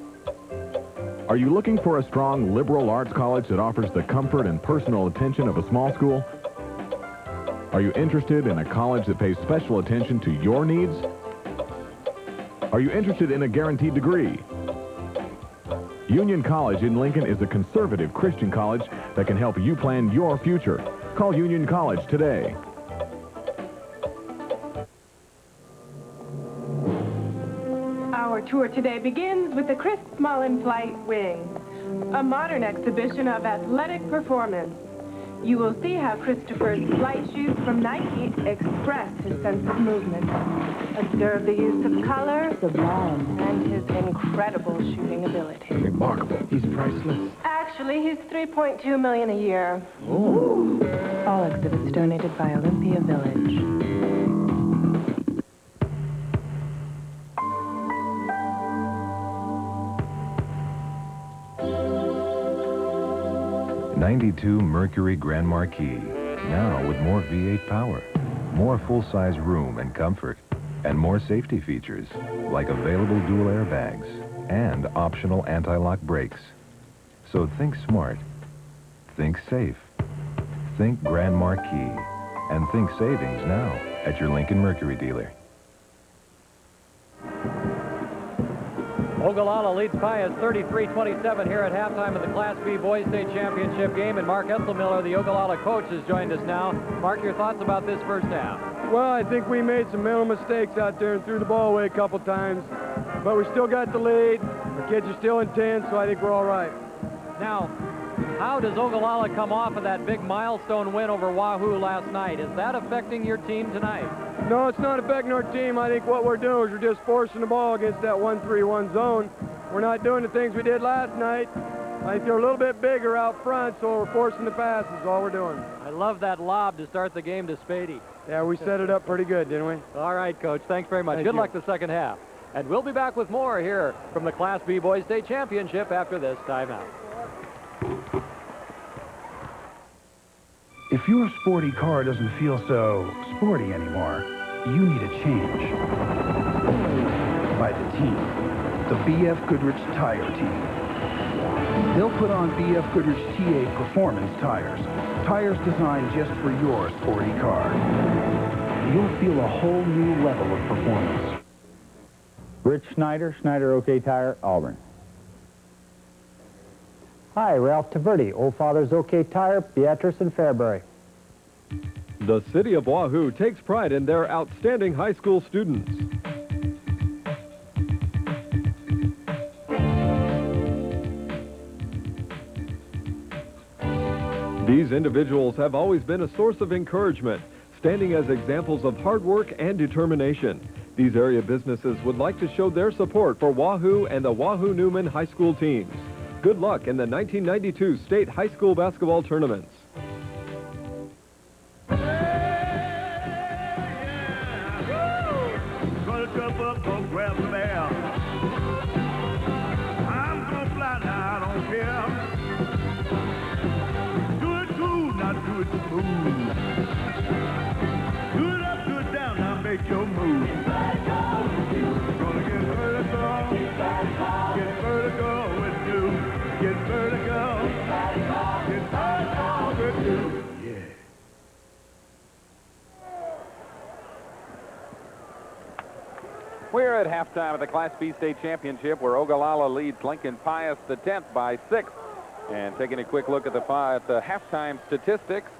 Are you looking for a strong liberal arts college that offers the comfort and personal attention of a small school? Are you interested in a college that pays special attention to your needs? Are you interested in a guaranteed degree? Union College in Lincoln is a conservative Christian college that can help you plan your future. Call Union College today. Our tour today begins with the Chris Mullen Flight Wing, a modern exhibition of athletic performance. You will see how Christopher's flight shoes from Nike express his sense of movement. Observe the use of color, sublime, and his incredible shooting ability. Remarkable. He's priceless. Actually, he's $3.2 million a year. Ooh. All exhibits donated by Olympia Village. '92 Mercury Grand Marquis, now with more V8 power, more full-size room and comfort, and more safety features, like available dual airbags and optional anti-lock brakes. So think smart, think safe, think Grand Marquis, and think savings now at your Lincoln Mercury dealer. Ogallala leads Pius 33-27 here at halftime of the Class B Boys State Championship game, and Mark Etzelmiller, the Ogallala coach, has joined us now. Mark, your thoughts about this first half? Well, I think we made some mental mistakes out there and threw the ball away a couple times, but we still got the lead. The kids are still intense, so I think we're all right. Now, how does Ogallala come off of that big milestone win over Wahoo last night? Is that affecting your team tonight? No, it's not affecting our team. I think what we're doing is we're just forcing the ball against that 1-3-1 zone. We're not doing the things we did last night. I think they're a little bit bigger out front, so we're forcing the passes, all we're doing. I love that lob to start the game to Spady. Yeah, we set it up pretty good, didn't we? All right, Coach. Thanks very much. Thank Good you. luck the second half. And we'll be back with more here from the Class B Boys State Championship after this timeout. If your sporty car doesn't feel so sporty anymore, you need a change. By the team, the B.F. Goodrich Tire Team. They'll put on B.F. Goodrich T8 Performance tires. Tires designed just for your sporty car. You'll feel a whole new level of performance. Rich Schneider, Schneider OK Tire, Auburn. Hi, Ralph Taverdi, Old Father's OK Tire, Beatrice and Fairbury. The city of Wahoo takes pride in their outstanding high school students. These individuals have always been a source of encouragement, standing as examples of hard work and determination. These area businesses would like to show their support for Wahoo and the Wahoo-Newman high school teams. Good luck in the 1992 state high school basketball tournaments. Make your move. Gonna get vertical. Get vertical with you. Get vertical. Get vertical with you. Yeah. We're at halftime of the Class B State Championship, where Ogallala leads Lincoln Pius the 10th by 6. And taking a quick look at the halftime statistics.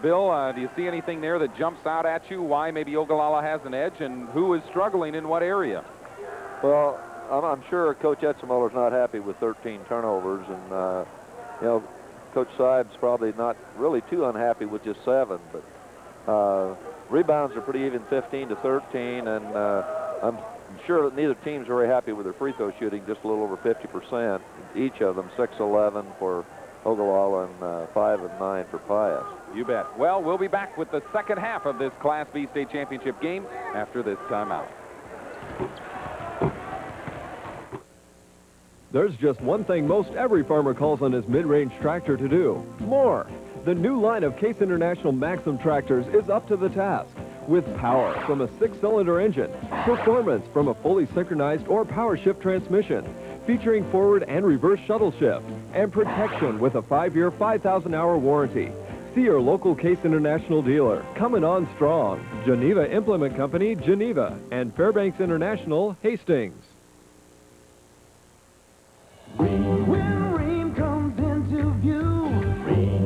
Bill, do you see anything there that jumps out at you? Why maybe Ogallala has an edge, and who is struggling in what area? Well, I'm sure Coach Etzelmiller's not happy with 13 turnovers, and you know, Coach Seib's probably not really too unhappy with just 7. But rebounds are pretty even, 15 to 13, and I'm I'm sure that neither team's very happy with their free throw shooting, just a little over 50%. Each of them, 6-11 for Ogallala and 5 of 9 for Pius. You bet. Well, we'll be back with the second half of this Class B state championship game after this timeout. There's just one thing most every farmer calls on his mid-range tractor to do: more. The new line of Case International Maxim tractors is up to the task. With power from a 6-cylinder engine, performance from a fully synchronized or power shift transmission, featuring forward and reverse shuttle shift, and protection with a 5-year, 5,000-hour warranty. See your local Case International dealer. Coming on strong. Geneva Implement Company, Geneva, and Fairbanks International, Hastings. When rain comes into view,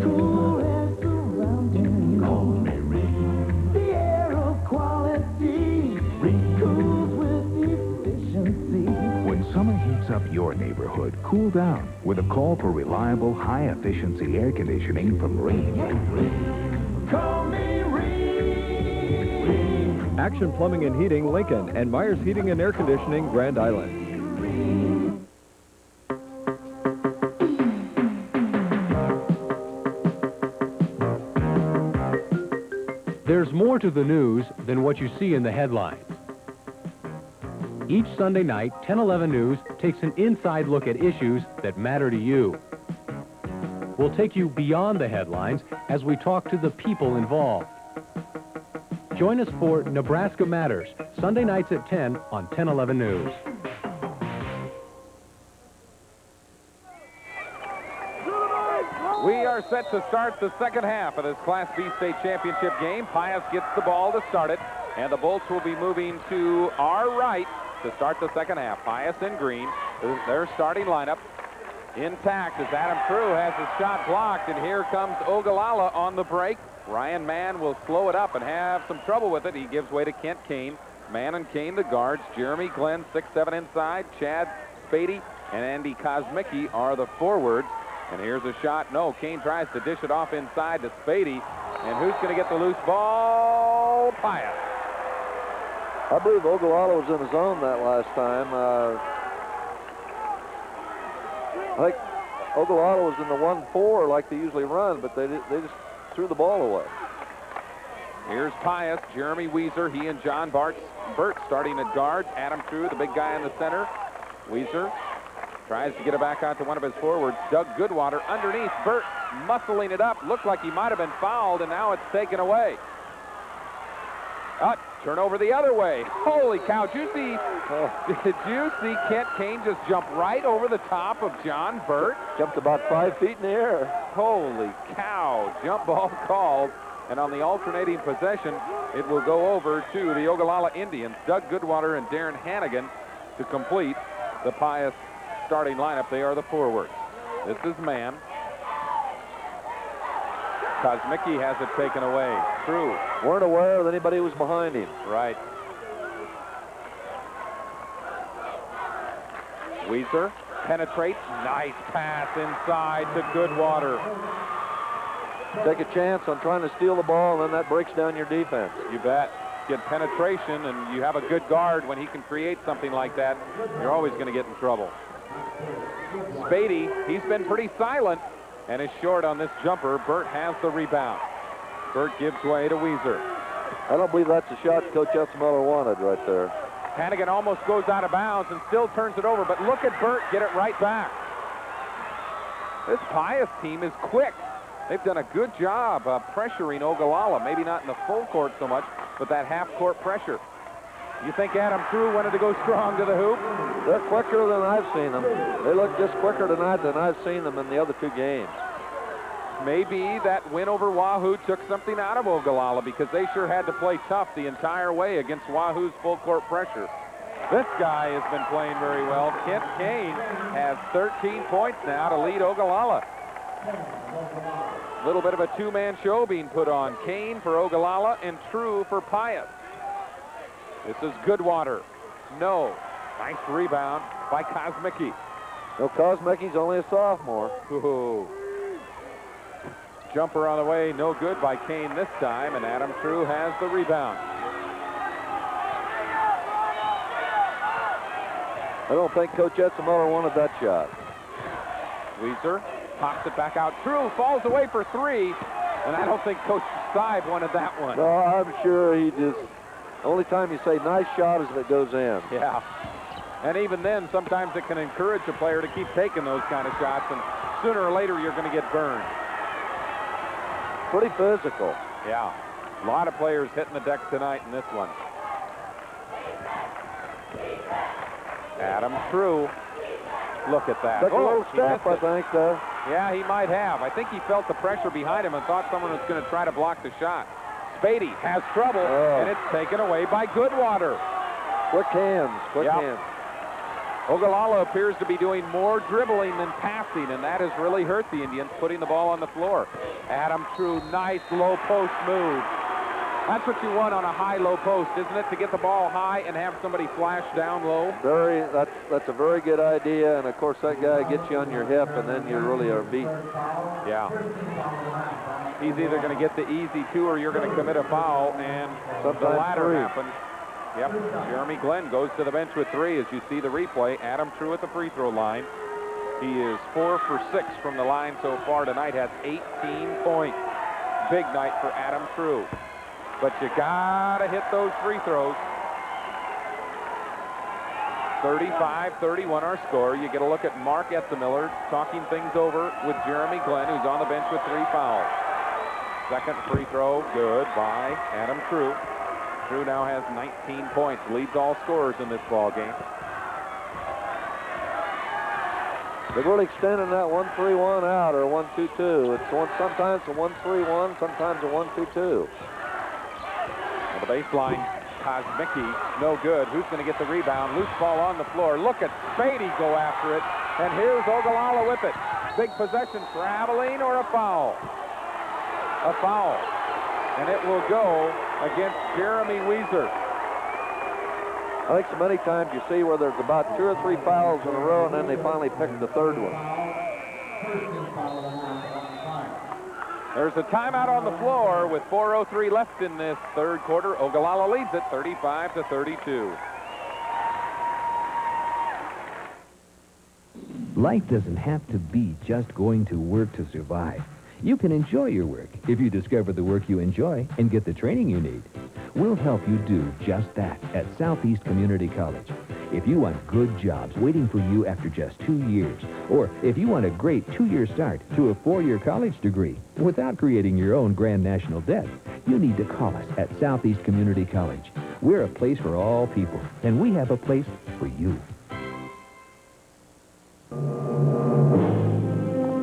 cool air surrounding you. Call me rain. The air of quality, cools with efficiency. When summer heats up your neighborhood, cool down with a call for reliable, high-efficiency air conditioning from Rain. Call me rain. Action Plumbing and Heating, Lincoln, and Myers Heating and Air Conditioning, Grand Island. There's more to the news than what you see in the headlines. Each Sunday night, 10/11 News takes an inside look at issues that matter to you. We'll take you beyond the headlines as we talk to the people involved. Join us for Nebraska Matters, Sunday nights at 10 on 10/11 News. We are set to start the second half of this Class B state championship game. Pius gets the ball to start it, and the Bolts will be moving to our right to start the second half. Pius in green, their starting lineup intact as Adam True has his shot blocked, and here comes Ogallala on the break. Ryan Mann will slow it up and have some trouble with it. He gives way to Kent Kane. Mann and Kane, the guards. Jeremy Glenn, 6'7" inside. Chad Spady and Andy Kosmicki are the forwards. And here's a shot. No, Kane tries to dish it off inside to Spady. And who's going to get the loose ball? Pius. I believe Ogallala was in the zone that last time. I think Ogallala was in the 1-4 like they usually run, but they just threw the ball away. Here's Pius, Jeremy Weezer, he and John Burt starting at guards. Adam True, the big guy in the center. Weezer tries to get it back out to one of his forwards. Doug Goodwater underneath. Burt muscling it up. Looked like he might have been fouled, and now it's taken away. Turnover the other way. Holy cow. Did you see Kent Kane just jump right over the top of John Burt? Jumped about 5 feet in the air. Holy cow. Jump ball called. And on the alternating possession, it will go over to the Ogallala Indians. Doug Goodwater and Darren Hannigan to complete the Pius starting lineup. They are the forwards. This is Mann. Kosmicki has it taken away. True. Weren't aware that anybody was behind him. Right. Weezer penetrates. Nice pass inside to Goodwater. Take a chance on trying to steal the ball, and then that breaks down your defense. You bet. Get penetration, and you have a good guard when he can create something like that. You're always going to get in trouble. Spady, he's been pretty silent and is short on this jumper. Burt has the rebound. Burt gives way to Weezer. I don't believe that's the shot Coach Esmiller wanted right there. Hannigan almost goes out of bounds and still turns it over, but look at Burt get it right back. This Pius team is quick. They've done a good job pressuring Ogallala. Maybe not in the full court so much, but that half-court pressure. You think Adam True wanted to go strong to the hoop? They're quicker than I've seen them. They look just quicker tonight than I've seen them in the other two games. Maybe that win over Wahoo took something out of Ogallala because they sure had to play tough the entire way against Wahoo's full-court pressure. This guy has been playing very well. Kent Kane has 13 points now to lead Ogallala. A little bit of a two-man show being put on. Kane for Ogallala and True for Pius. This is Goodwater. No. Nice rebound by Kosmicki. No, Kosmicki's only a sophomore. Ooh. Jumper on the way, no good by Kane this time, and Adam True has the rebound. I don't think Coach Etzemiller wanted that shot. Weezer pops it back out. True falls away for 3, and I don't think Coach Stibe wanted that one. No, I'm sure he just, only time you say nice shot is if it goes in. Yeah. And even then, sometimes it can encourage a player to keep taking those kind of shots, and sooner or later you're going to get burned. Pretty physical. Yeah. A lot of players hitting the deck tonight in this one. Adam True. Look at that. Took a little step, I think, though. Yeah, he might have. I think he felt the pressure behind him and thought someone was going to try to block the shot. Spady has trouble, and it's taken away by Goodwater. Quick hands, quick hands. Ogallala appears to be doing more dribbling than passing, and that has really hurt the Indians, putting the ball on the floor. Adam True, nice low post move. That's what you want on a high-low post, isn't it? To get the ball high and have somebody flash down low. That's a very good idea, and of course that guy gets you on your hip, and then you really are beaten. Yeah. He's either going to get the easy 2 or you're going to commit a foul, and the latter happens. Yep. Jeremy Glenn goes to the bench with 3 as you see the replay. Adam True at the free throw line. He is 4 for 6 from the line so far tonight, has 18 points. Big night for Adam True. But you gotta hit those free throws. 35-31 our score. You get a look at Mark Etzemiller talking things over with Jeremy Glenn, who's on the bench with 3 fouls. Second free throw, good by Adam True. True now has 19 points, leads all scorers in this ball game. They're really extending that 1-3-1 out or 1-2-2. It's sometimes a 1-3-1, sometimes a 1-2-2. The baseline, Kosmicki, no good. Who's going to get the rebound? Loose ball on the floor. Look at Spady go after it. And here's Ogallala with it. Big possession, traveling or a foul? A foul. And it will go against Jeremy Weezer. I think so many times you see where there's about 2 or 3 fouls in a row, and then they finally pick the 3rd one. There's a timeout on the floor with 4:03 left in this 3rd quarter. Ogallala leads it 35-32. Life doesn't have to be just going to work to survive. You can enjoy your work if you discover the work you enjoy and get the training you need. We'll help you do just that at Southeast Community College. If you want good jobs waiting for you after just 2 years, or if you want a great 2-year start to a 4-year college degree without creating your own grand national debt, you need to call us at Southeast Community College. We're a place for all people, and we have a place for you.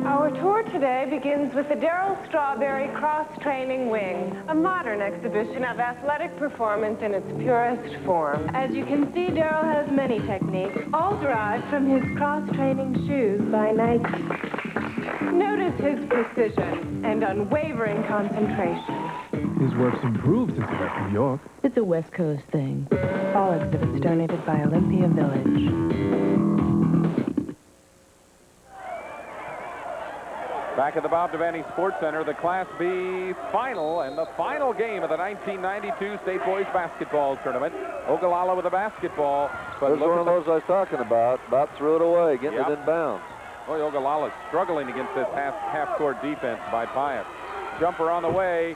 Our tour today begins with the Darryl Strawberry Cross-Training Wing, a modern exhibition of athletic performance in its purest form. As you can see, Darryl has many techniques, all derived from his cross-training shoes by Nike. Notice his precision and unwavering concentration. His work's improved since he left New York. It's a West Coast thing. All exhibits donated by Olympia Village. Back at the Bob Devaney Sports Center, the Class B final and the final game of the 1992 State Boys Basketball Tournament. Ogallala with a basketball. But There's one of those I was talking about threw it away, getting it in bounds. Boy, Ogallala's struggling against this half-court defense by Pius. Jumper on the way.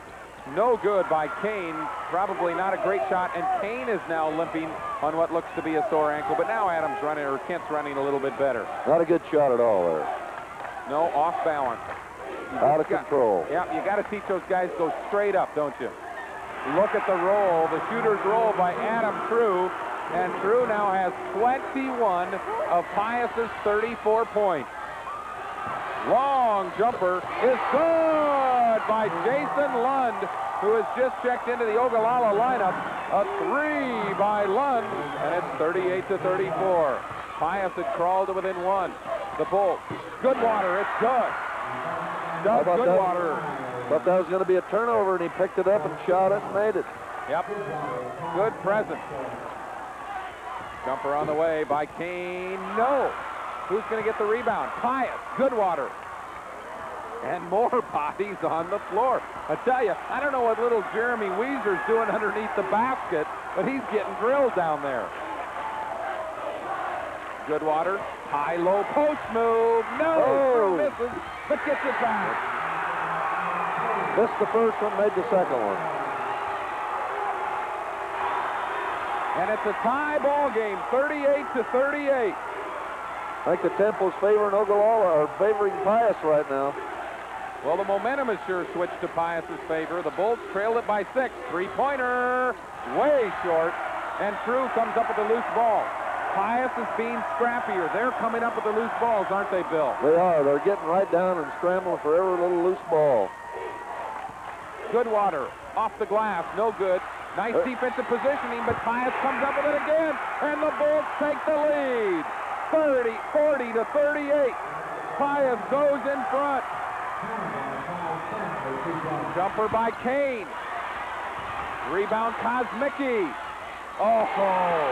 No good by Kane. Probably not a great shot, and Kane is now limping on what looks to be a sore ankle. But now Adams running, or Kent's running a little bit better. Not a good shot at all there. No, off balance. Out of control. Yeah, you got to teach those guys to go straight up, don't you? Look at the roll, the shooter's roll by Adam True. And True now has 21 of Pius's 34 points. Long jumper is good by Jason Lund, who has just checked into the Ogallala lineup. A 3 by Lund, and it's 38-34. Pius had crawled to within 1. The pull. Goodwater, it's good. Doug Goodwater. Thought that was going to be a turnover, and he picked it up and shot it and made it. Yep. Good presence. Jumper on the way by Kane. No. Who's going to get the rebound? Pius. Goodwater. And more bodies on the floor. I tell you, I don't know what little Jeremy Weezer's doing underneath the basket, but he's getting drilled down there. Goodwater, high-low post move. No, True misses, but gets it back. Missed the first one, made the second one. And it's a tie ball game, 38-38. I think the Temple's favoring Ogallala, or favoring Pius right now. Well, the momentum has sure switched to Pius's favor. The Bolts trailed it by 6. Three-pointer, way short. And True comes up with a loose ball. Pius is being scrappier. They're coming up with the loose balls, aren't they, Bill? They are. They're getting right down and scrambling for every little loose ball. Goodwater off the glass, no good. Nice defensive positioning, but Pius comes up with it again, and the Bolts take the lead. 40-38. Pius goes in front. Jumper by Kane. Rebound Kosmicki. Oh,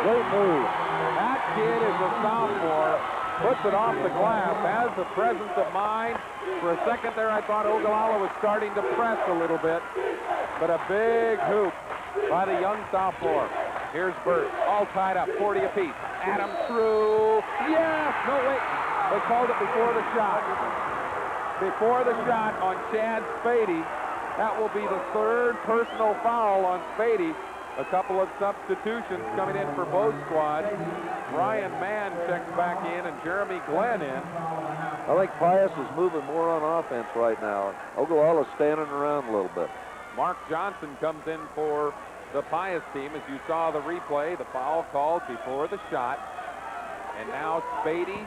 great move. That kid is a sophomore. Puts it off the glass, has the presence of mind. For a second there, I thought Ogallala was starting to press a little bit. But a big hoop by the young sophomore. Here's Burt, all tied up, 40 apiece. Adam True. Yes! No, wait. They called it before the shot. Before the shot on Chad Spady. That will be the 3rd personal foul on Spady. A couple of substitutions coming in for both squads. Ryan Mann checks back in and Jeremy Glenn in. I think Pius is moving more on offense right now. Ogallala's standing around a little bit. Mark Johnson comes in for the Pius team. As you saw the replay, the foul called before the shot. And now Spady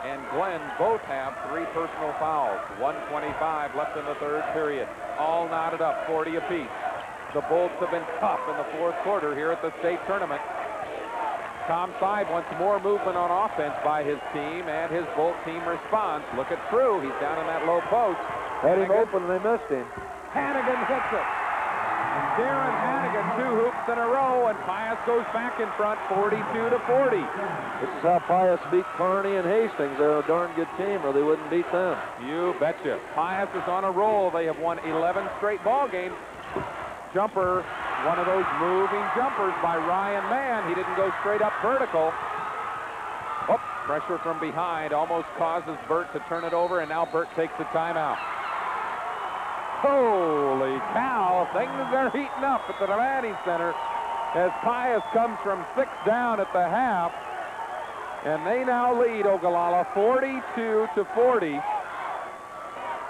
and Glenn both have 3 personal fouls. 1:25 left in the 3rd period. All knotted up, 40 apiece. The Bolts have been tough in the 4th quarter here at the state tournament. Tom Seib wants more movement on offense by his team, and his Bolt team responds. Look at True. He's down in that low post. Had him open, and they missed him. Hannigan hits it. Darren Hannigan, 2 hoops in a row, and Pius goes back in front, 42-40. This is how Pius beat Kearney and Hastings. They're a darn good team, or they wouldn't beat them. You betcha. Pius is on a roll. They have won 11 straight ball games. Jumper, one of those moving jumpers by Ryan Mann. He didn't go straight up vertical. Oh, pressure from behind almost causes Burt to turn it over, and now Burt takes the timeout. Holy cow, things are heating up at the Devaney Center as Pius comes from 6 down at the half, and they now lead Ogallala 42-40.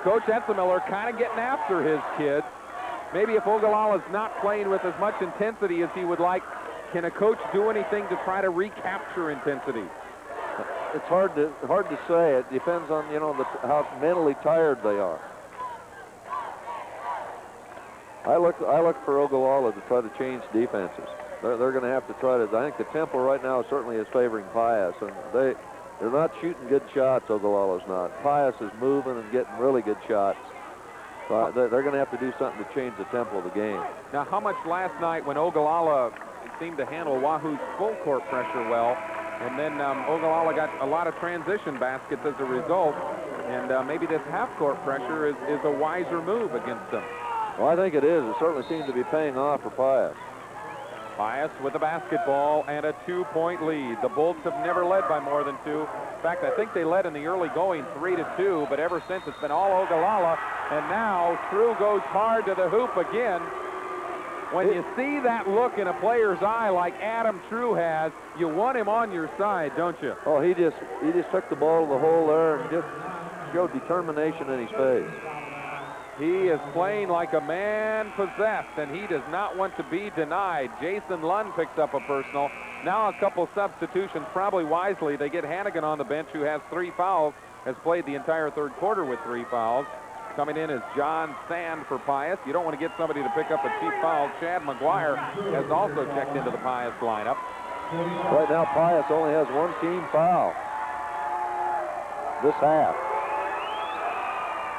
Coach Ensemiller kind of getting after his kids. Maybe if Ogallala's not playing with as much intensity as he would like, can a coach do anything to try to recapture intensity? It's hard to say. It depends on, how mentally tired they are. I look for Ogallala to try to change defenses. They're going to have to try to. I think the Temple right now certainly is favoring Pius, and they're not shooting good shots. Ogallala's not. Pius is moving and getting really good shots. So they're going to have to do something to change the tempo of the game. Now, how much last night when Ogallala seemed to handle Wahoo's full court pressure well, and then Ogallala got a lot of transition baskets as a result, and maybe this half-court pressure is a wiser move against them. Well, I think it is. It certainly seems to be paying off for Pius. Pius with the basketball and a 2-point lead. The Bolts have never led by more than 2. In fact, I think they led in the early going 3-2, but ever since it's been all Ogallala. And now True goes hard to the hoop again. When you see that look in a player's eye like Adam True has, you want him on your side, don't you? Oh, he just took the ball to the hole there and just showed determination in his face. He is playing like a man possessed, and he does not want to be denied. Jason Lund picks up a personal. Now a couple substitutions, probably wisely. They get Hannigan on the bench, who has 3 fouls, has played the entire 3rd quarter with 3 fouls. Coming in is John Sand for Pius. You don't want to get somebody to pick up a cheap foul. Chad McGuire has also checked into the Pius lineup. Right now, Pius only has 1 team foul this half,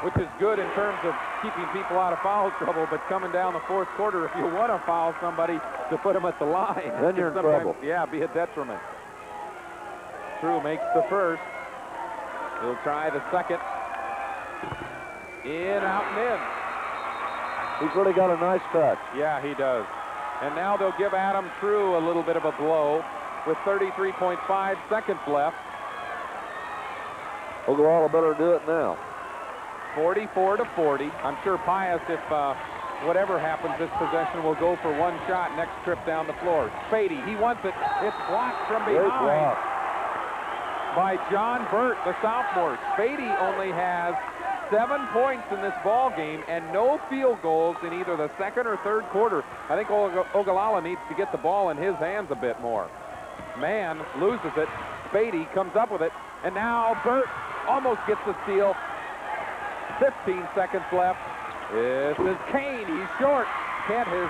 which is good in terms of keeping people out of foul trouble, but coming down the 4th quarter, if you want to foul somebody to put them at the line, then you're in trouble. Yeah, be a detriment. True makes the first. He'll try the second. In, out, and in. He's really got a nice touch. Yeah, he does. And now they'll give Adam True a little bit of a blow. with 33.5 seconds left. Ogallala better do it now. 44-40. I'm sure Pius, if whatever happens, this possession will go for one shot next trip down the floor. Spady, he wants it. It's blocked from Great behind block by John Burt, the sophomore. Spady only has 7 points in this ball game and no field goals in either the second or third quarter. I think Ogallala needs to get the ball in his hands a bit more. Mann loses it. Spady comes up with it, and now Burt almost gets the steal. 15 seconds left. This is Kane. He's short. Kent has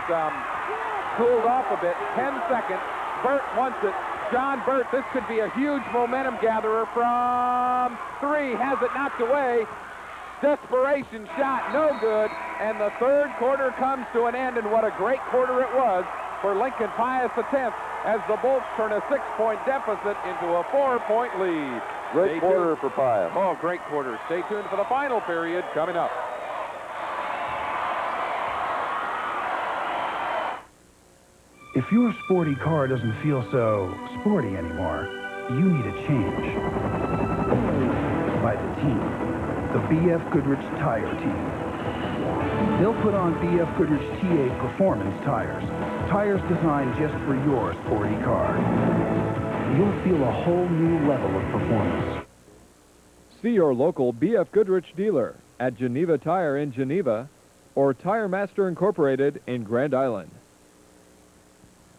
cooled off a bit. 10 seconds. Burt wants it. John Burt, this could be a huge momentum gatherer from 3. Has it knocked away. Desperation shot, no good. And the third quarter comes to an end, and what a great quarter it was for Lincoln Pius X as the Bolts turn a 6-point deficit into a 4-point lead. Great quarter for Pius. Oh, great quarter. Stay tuned for the final period coming up. If your sporty car doesn't feel so sporty anymore, you need a change. By the team, the BF Goodrich Tire Team. They'll put on BF Goodrich TA Performance tires. Tires designed just for your sporty car. You'll feel a whole new level of performance. See your local BF Goodrich dealer at Geneva Tire in Geneva or Tire Master Incorporated in Grand Island.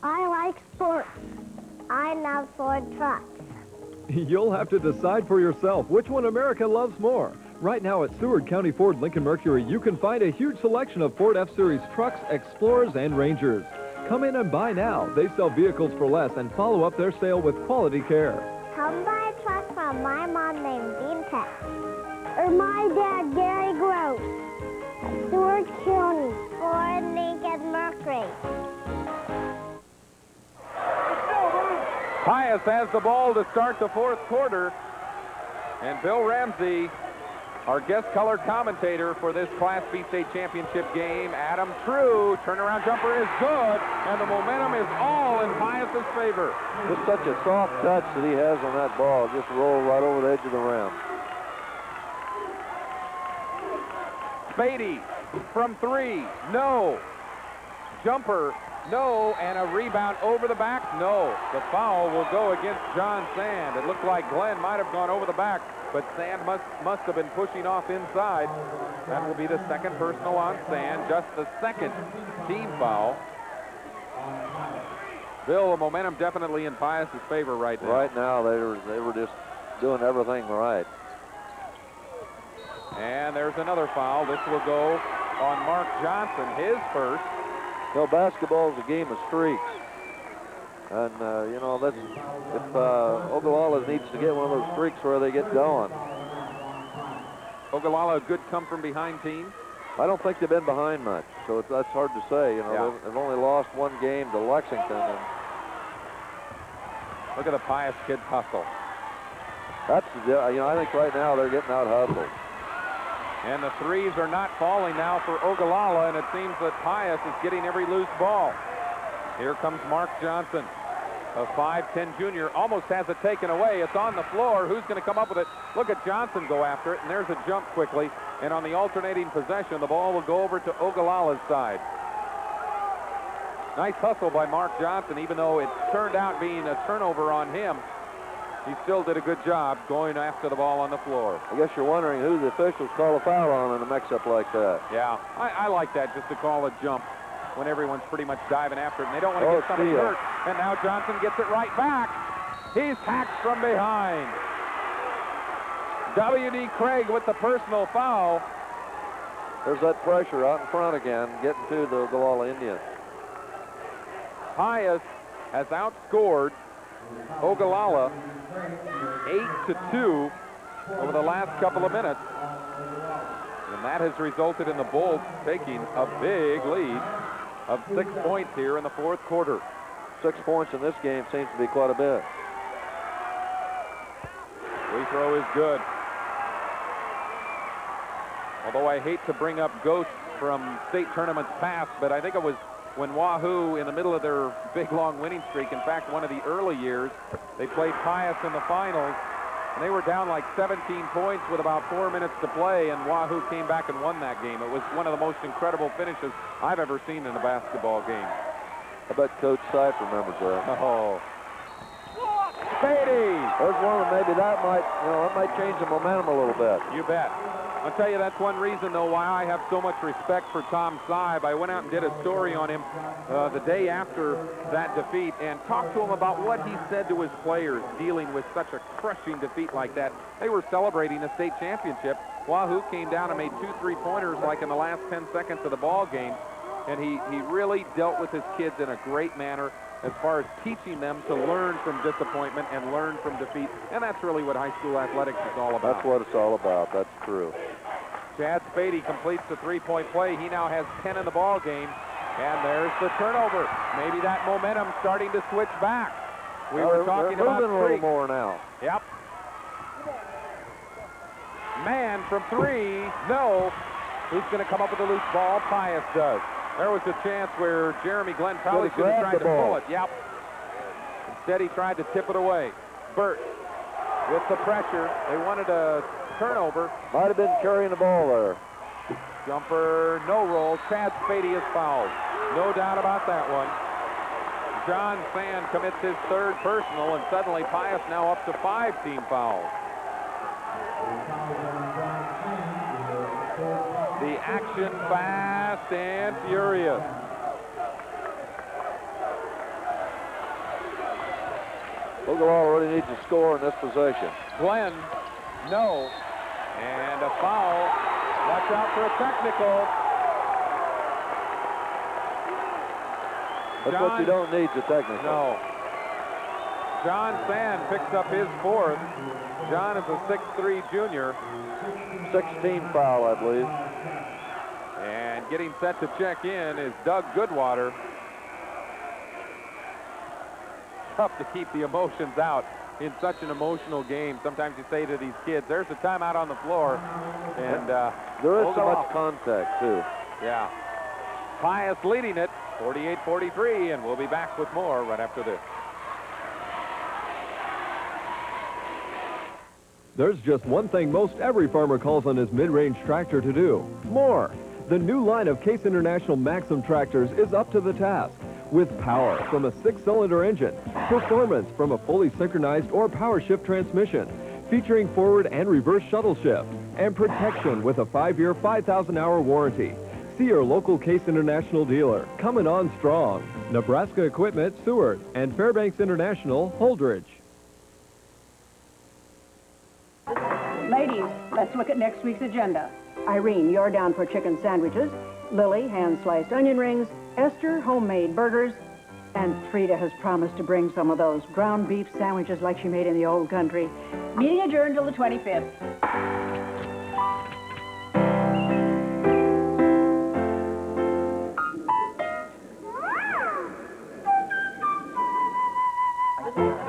I like sports. I love Ford trucks. You'll have to decide for yourself which one America loves more. Right now at Seward County Ford Lincoln Mercury, you can find a huge selection of Ford F-Series trucks, Explorers, and Rangers. Come in and buy now. They sell vehicles for less and follow up their sale with quality care. Come buy a truck from my mom named Dean Peck. Or my dad, Gary Gross. At Seward County Ford Lincoln Mercury. Pius has the ball to start the fourth quarter. And Bill Ramsey, our guest color commentator for this Class B state championship game, Adam True, turnaround jumper is good, and the momentum is all in Pius's favor. Just such a soft touch that he has on that ball. Just roll right over the edge of the rim. Spady from 3, no. Jumper, no, and a rebound over the back, no. The foul will go against John Sand. It looked like Glenn might have gone over the back, but Sand must have been pushing off inside. That will be the second personal on Sand, just the second team foul. Bill, the momentum definitely in Pius's favor right now. Right now, they were just doing everything right. And there's another foul. This will go on Mark Johnson, his first. You know, basketball is a game of streaks. And, you know, that's if Ogallala needs to get one of those streaks where they get going. Ogallala, a good come-from-behind team? I don't think they've been behind much, so that's hard to say. You know, they've only lost one game to Lexington. And look at the Pius kids hustle. That's, you know, I think right now they're getting out hustled. And the threes are not falling now for Ogallala, and it seems that Pius is getting every loose ball. Here comes Mark Johnson, a 5'10 junior, almost has it taken away. It's on the floor. Who's going to come up with it? Look at Johnson go after it, and there's a jump quickly. And on the alternating possession, the ball will go over to Ogallala's side. Nice hustle by Mark Johnson, even though it turned out being a turnover on him. He still did a good job going after the ball on the floor. I guess you're wondering who the officials call a foul on in a mix-up like that. Yeah, I like that, just to call a jump when everyone's pretty much diving after it, and they don't want to get somebody hurt. And now Johnson gets it right back. He's hacked from behind. W.D. Craig with the personal foul. There's that pressure out in front again, getting to the Ogallala Indians. Pius has outscored Ogallala 8-2 over the last couple of minutes. And that has resulted in the Bolts taking a big lead of 6 points here in the fourth quarter. 6 points in this game seems to be quite a bit. Free throw is good. Although I hate to bring up ghosts from state tournaments past, but I think it was when Wahoo, in the middle of their big, long winning streak, in fact, one of the early years, they played Pius in the finals, and they were down like 17 points with about 4 minutes to play, and Wahoo came back and won that game. It was one of the most incredible finishes I've ever seen in a basketball game. I bet Coach Seif remembers that. Oh. Spady! There's one of them. Maybe that might change the momentum a little bit. You bet. I'll tell you, that's one reason, though, why I have so much respect for Tom Seif. I went out and did a story on him the day after that defeat and talked to him about what he said to his players dealing with such a crushing defeat like that. They were celebrating a state championship. Wahoo came down and made 2 3-pointers like in the last 10 seconds of the ball game, and he really dealt with his kids in a great manner as far as teaching them to learn from disappointment and learn from defeat. And that's really what high school athletics is all about. That's what it's all about. That's true. Chad Spady completes the 3-point play. He now has 10 in the ball game. And there's the turnover. Maybe that momentum starting to switch back. We were talking about moving a little more now. Yep. Man from 3. No. Who's going to come up with the loose ball? Pius does. There was a chance where Jeremy Glenn probably should have tried to pull it. Yep. Instead, he tried to tip it away. Burt with the pressure. They wanted a turnover. Might have been carrying the ball there. Jumper, no roll. Chad Spady is fouled. No doubt about that one. John Sand commits his 3rd personal, and suddenly Pius now up to 5 team fouls. The action fast and furious. Ogallala really needs to score in this possession. Glenn, no. And a foul. Watch out for a technical. That's what you don't need, the technical. No. John Sand picks up his 4th. John is a 6'3" junior. 16 foul, I believe. And getting set to check in is Doug Goodwater. Tough to keep the emotions out in such an emotional game. Sometimes you say to these kids, there's a timeout on the floor. And there is so much contact, too. Yeah. Pius leading it, 48-43, and we'll be back with more right after this. There's just one thing most every farmer calls on his mid-range tractor to do. More. The new line of Case International Maxim tractors is up to the task. With power from a 6-cylinder engine, performance from a fully synchronized or power shift transmission, featuring forward and reverse shuttle shift, and protection with a 5-year, 5,000-hour warranty. See your local Case International dealer. Coming on strong. Nebraska Equipment, Seward, and Fairbanks International, Holdridge. Ladies, let's look at next week's agenda. Irene, you're down for chicken sandwiches. Lily, hand-sliced onion rings. Esther, homemade burgers. And Frida has promised to bring some of those ground beef sandwiches like she made in the old country. Meeting adjourned till the 25th.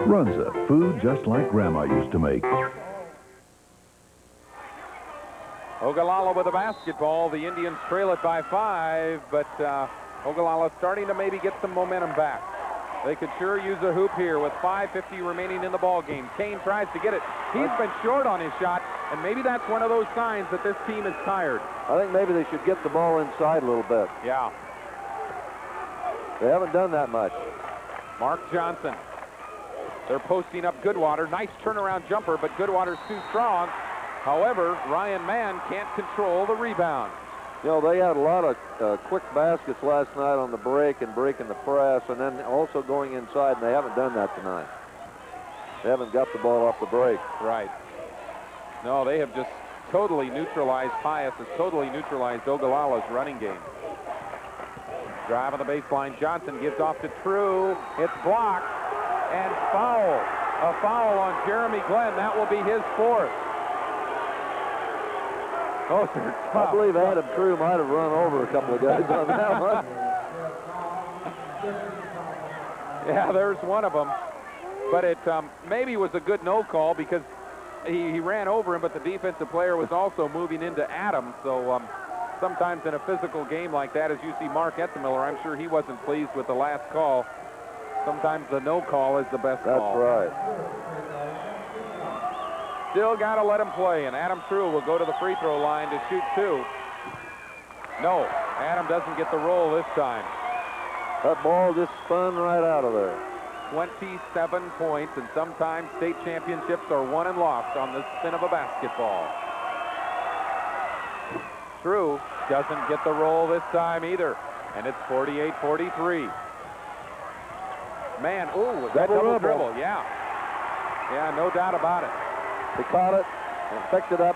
Runza, food just like Grandma used to make. Ogallala with a basketball. The Indians trail it by 5, but Ogallala starting to maybe get some momentum back. They could sure use a hoop here with 5:50 remaining in the ball game. Kane tries to get it. He's been short on his shot, and maybe that's one of those signs that this team is tired. I think maybe they should get the ball inside a little bit. Yeah. They haven't done that much. Mark Johnson. They're posting up Goodwater. Nice turnaround jumper, but Goodwater's too strong. However, Ryan Mann can't control the rebound. You know, they had a lot of quick baskets last night on the break and breaking the press, and then also going inside, and they haven't done that tonight. They haven't got the ball off the break. Right. No, they have just totally neutralized Pius, has totally neutralized Ogallala's running game. Drive on the baseline. Johnson gives off to True. It's blocked and foul. A foul on Jeremy Glenn. That will be his 4th. Those are tough. I believe Adam True might have run over a couple of guys on that one. Yeah, there's one of them. But it maybe was a good no call because he ran over him, but the defensive player was also moving into Adam. So sometimes in a physical game like that, as you see Mark Etzemiller, I'm sure he wasn't pleased with the last call. Sometimes the no call is the best call. That's right. Still got to let him play, and Adam True will go to the free throw line to shoot 2. No, Adam doesn't get the roll this time. That ball just spun right out of there. 27 points, and sometimes state championships are won and lost on the spin of a basketball. True doesn't get the roll this time either, and it's 48-43. Man, ooh, that double dribble, yeah. Yeah, no doubt about it. He caught it and picked it up.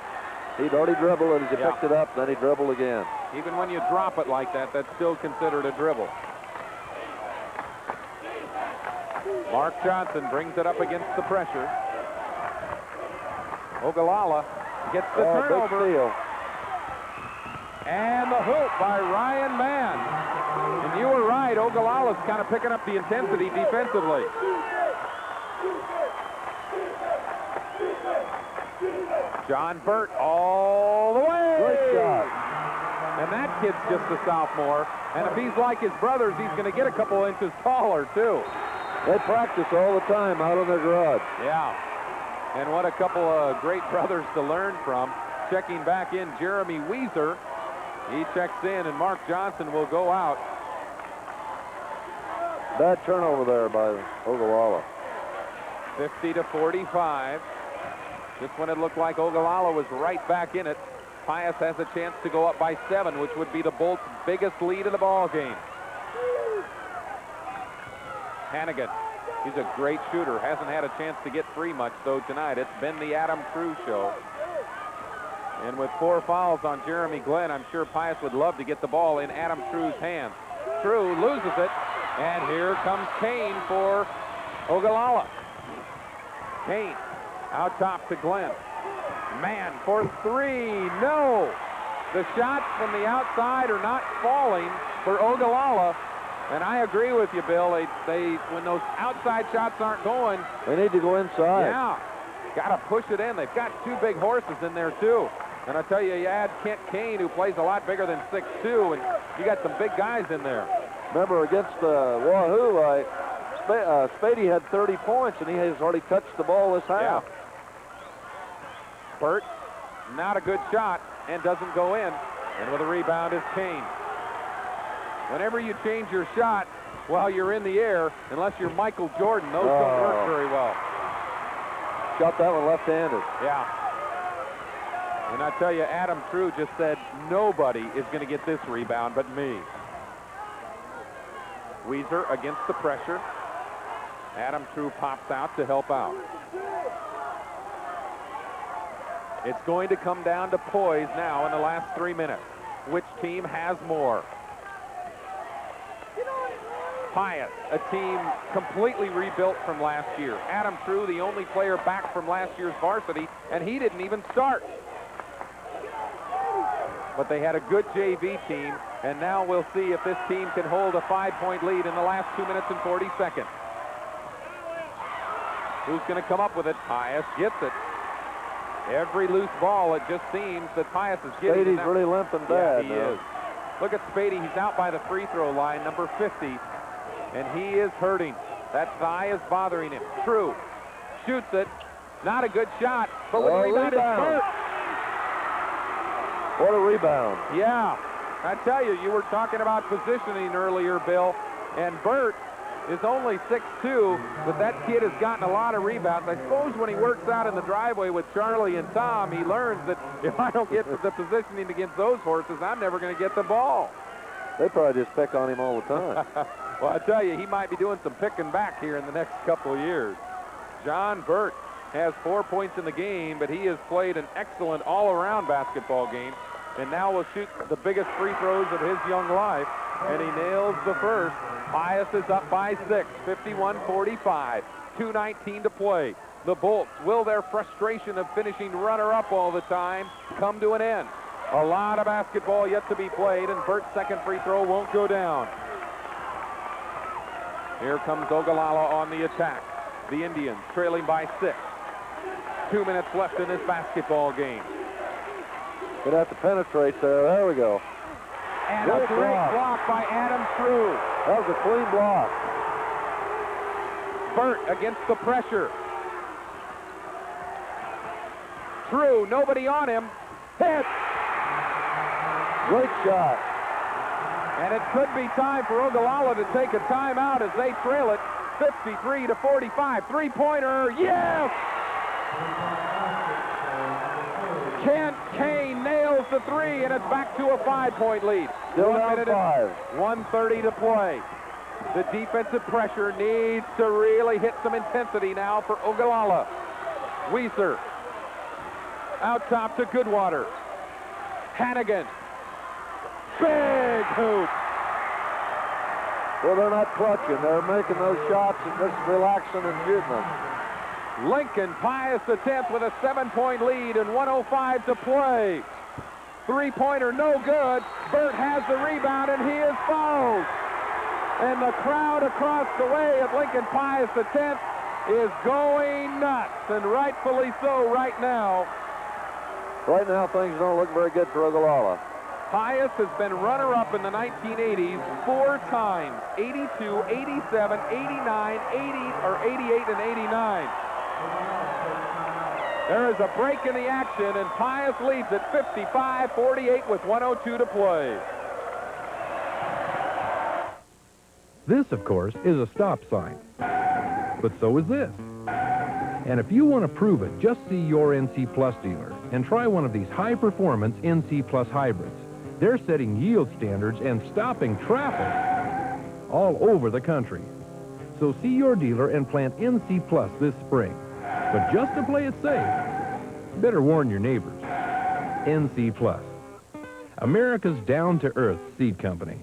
He'd already dribbled, and as he picked it up, then he dribbled again. Even when you drop it like that, that's still considered a dribble. Mark Johnson brings it up against the pressure. Ogallala gets the turnover. Big steal. And the hoop by Ryan Mann. And you were right, Ogallala's kind of picking up the intensity defensively. John Burt all the way. Great shot. And that kid's just a sophomore. And if he's like his brothers, he's going to get a couple inches taller, too. They practice all the time out in their garage. Yeah. And what a couple of great brothers to learn from. Checking back in, Jeremy Weezer. He checks in, and Mark Johnson will go out. Bad turnover there by Ogallala. 50-45. Just when it looked like Ogallala was right back in it, Pius has a chance to go up by 7, which would be the Bolts' biggest lead of the ball game. Hannigan, he's a great shooter. Hasn't had a chance to get free much, though, tonight. It's been the Adam True show. And with 4 fouls on Jeremy Glenn, I'm sure Pius would love to get the ball in Adam True's hands. True loses it, and here comes Kane for Ogallala. Kane out top to Glenn. Man for 3, no! The shots from the outside are not falling for Ogallala, and I agree with you, Bill. They when those outside shots aren't going, they need to go inside. Yeah, got to push it in. They've got 2 big horses in there, too. And I tell you, you add Kent Kane, who plays a lot bigger than 6'2", and you got some big guys in there. Remember, against Wahoo, Spady had 30 points, and he has already touched the ball this half. Yeah. Burt, not a good shot, and doesn't go in. And with a rebound is Kane. Whenever you change your shot while you're in the air, unless you're Michael Jordan, those don't work very well. Shot that one left-handed. Yeah. And I tell you, Adam True just said, nobody is going to get this rebound but me. Weezer against the pressure. Adam True pops out to help out. It's going to come down to poise now in the last 3 minutes. Which team has more? Pius, a team completely rebuilt from last year. Adam True, the only player back from last year's varsity, and he didn't even start. But they had a good JV team, and now we'll see if this team can hold a 5-point lead in the last 2 minutes and 40 seconds. Who's going to come up with it? Pius gets it. Every loose ball, it just seems that Pius is getting. Spady's really limping bad. Yeah, he is. Look at Spady. He's out by the free throw line, number 50, and he is hurting. That thigh is bothering him. True. Shoots it. Not a good shot, but with the rebound is Burt. What a rebound. Yeah. I tell you, you were talking about positioning earlier, Bill, and Burt is only 6'2", but that kid has gotten a lot of rebounds. I suppose when he works out in the driveway with Charlie and Tom, he learns that if I don't get the positioning against those horses, I'm never going to get the ball. They probably just pick on him all the time. Well, I tell you, he might be doing some picking back here in the next couple of years. John Burt has 4 points in the game, but he has played an excellent all-around basketball game, and now will shoot the biggest free throws of his young life, and he nails the first. Pius is up by 6, 51-45, 2:19 to play. The Bolts, will their frustration of finishing runner-up all the time come to an end? A lot of basketball yet to be played, and Burt's second free throw won't go down. Here comes Ogallala on the attack. The Indians trailing by 6. 2 minutes left in this basketball game. Gonna have to penetrate there. There we go. And a great block by Adam True. That was a clean block. Burt against the pressure. True, nobody on him. Hit! Great shot. And it could be time for Ogallala to take a timeout as they trail it 53-45. Three-pointer, yes! Kent Kane nails the three, and it's back to a 5-point lead. Still down 5. 1:30 to play. The defensive pressure needs to really hit some intensity now for Ogallala. Weiser out top to Goodwater. Hannigan. Big hoop. Well, they're not clutching. They're making those shots and just relaxing and shooting them. Lincoln Pius the 10th with a 7-point lead and 1:05 to play. Three-pointer no good. Burt has the rebound and he is fouled. And the crowd across the way at Lincoln Pius the 10th is going nuts, and rightfully so right now. Right now, things don't look very good for Ogallala. Pius has been runner-up in the 1980s 4 times, 82, 87, 89, 88, and 89. There is a break in the action, and Pius leads at 55-48 with 1:02 to play. This, of course, is a stop sign. But so is this. And if you want to prove it, just see your NC Plus dealer and try one of these high-performance NC Plus hybrids. They're setting yield standards and stopping traffic all over the country. So see your dealer and plant NC Plus this spring. But just to play it safe, better warn your neighbors. NC Plus, America's down-to-earth seed company.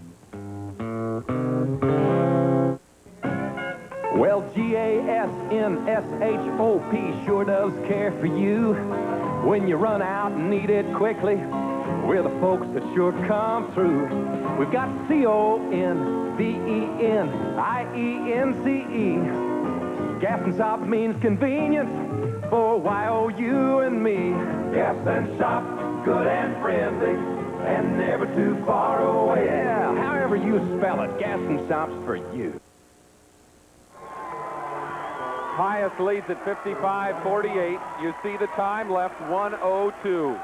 Well, GASNSHOP sure does care for you. When you run out and need it quickly, we're the folks that sure come through. We've got CONVENIENCE. Gas and Shop means convenience for YOU and me. Gas and Shop, good and friendly, and never too far away. Yeah, however you spell it, Gas and Shop's for you. Pius leads at 55-48. You see the time left, 1:02.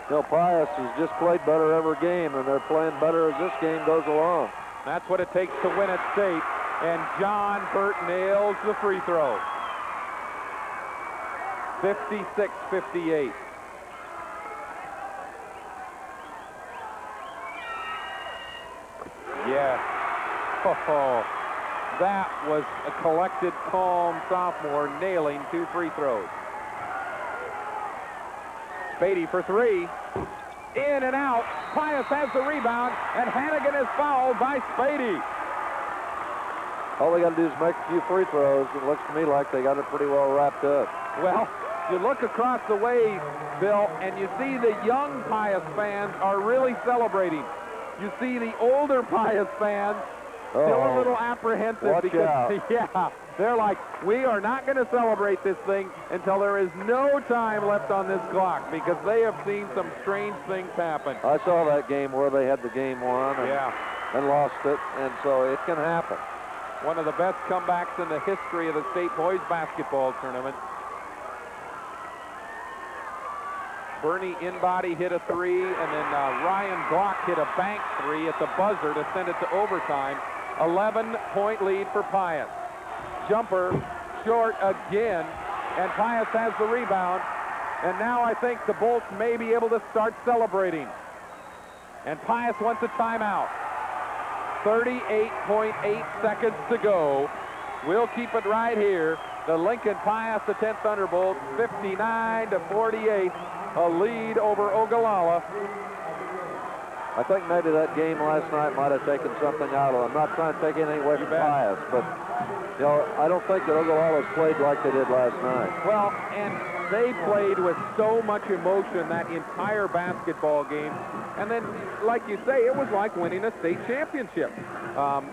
You know, Pius has just played better every game, and they're playing better as this game goes along. That's what it takes to win at state. And John Burt nails the free throw. 56-58. Yes. Oh, that was a collected, calm sophomore nailing 2 free throws. Spady for 3. In and out. Pius has the rebound, and Hannigan is fouled by Spady. All they got to do is make a few free throws. It looks to me like they got it pretty well wrapped up. Well, you look across the way, Bill, and you see the young Pius fans are really celebrating. You see the older Pius fans still a little apprehensive. Watch out. Yeah, they're like, we are not going to celebrate this thing until there is no time left on this clock, because they have seen some strange things happen. I saw that game where they had the game won and lost it, and so it can happen. One of the best comebacks in the history of the state boys basketball tournament. Bernie in-body hit a 3, and then Ryan Glock hit a bank 3 at the buzzer to send it to overtime. 11-point lead for Pius. Jumper short again, and Pius has the rebound. And now I think the Bolts may be able to start celebrating. And Pius wants a timeout. 38.8 seconds to go. We'll keep it right here. The Lincoln Pius, the 10th Thunderbolts, 59-48, a lead over Ogallala. I think maybe that game last night might have taken something out of them. I'm not trying to take anything away from Pius, but, you know, I don't think that Ogallala's played like they did last night. Well, and they played with so much emotion that entire basketball game. And then, like you say, it was like winning a state championship.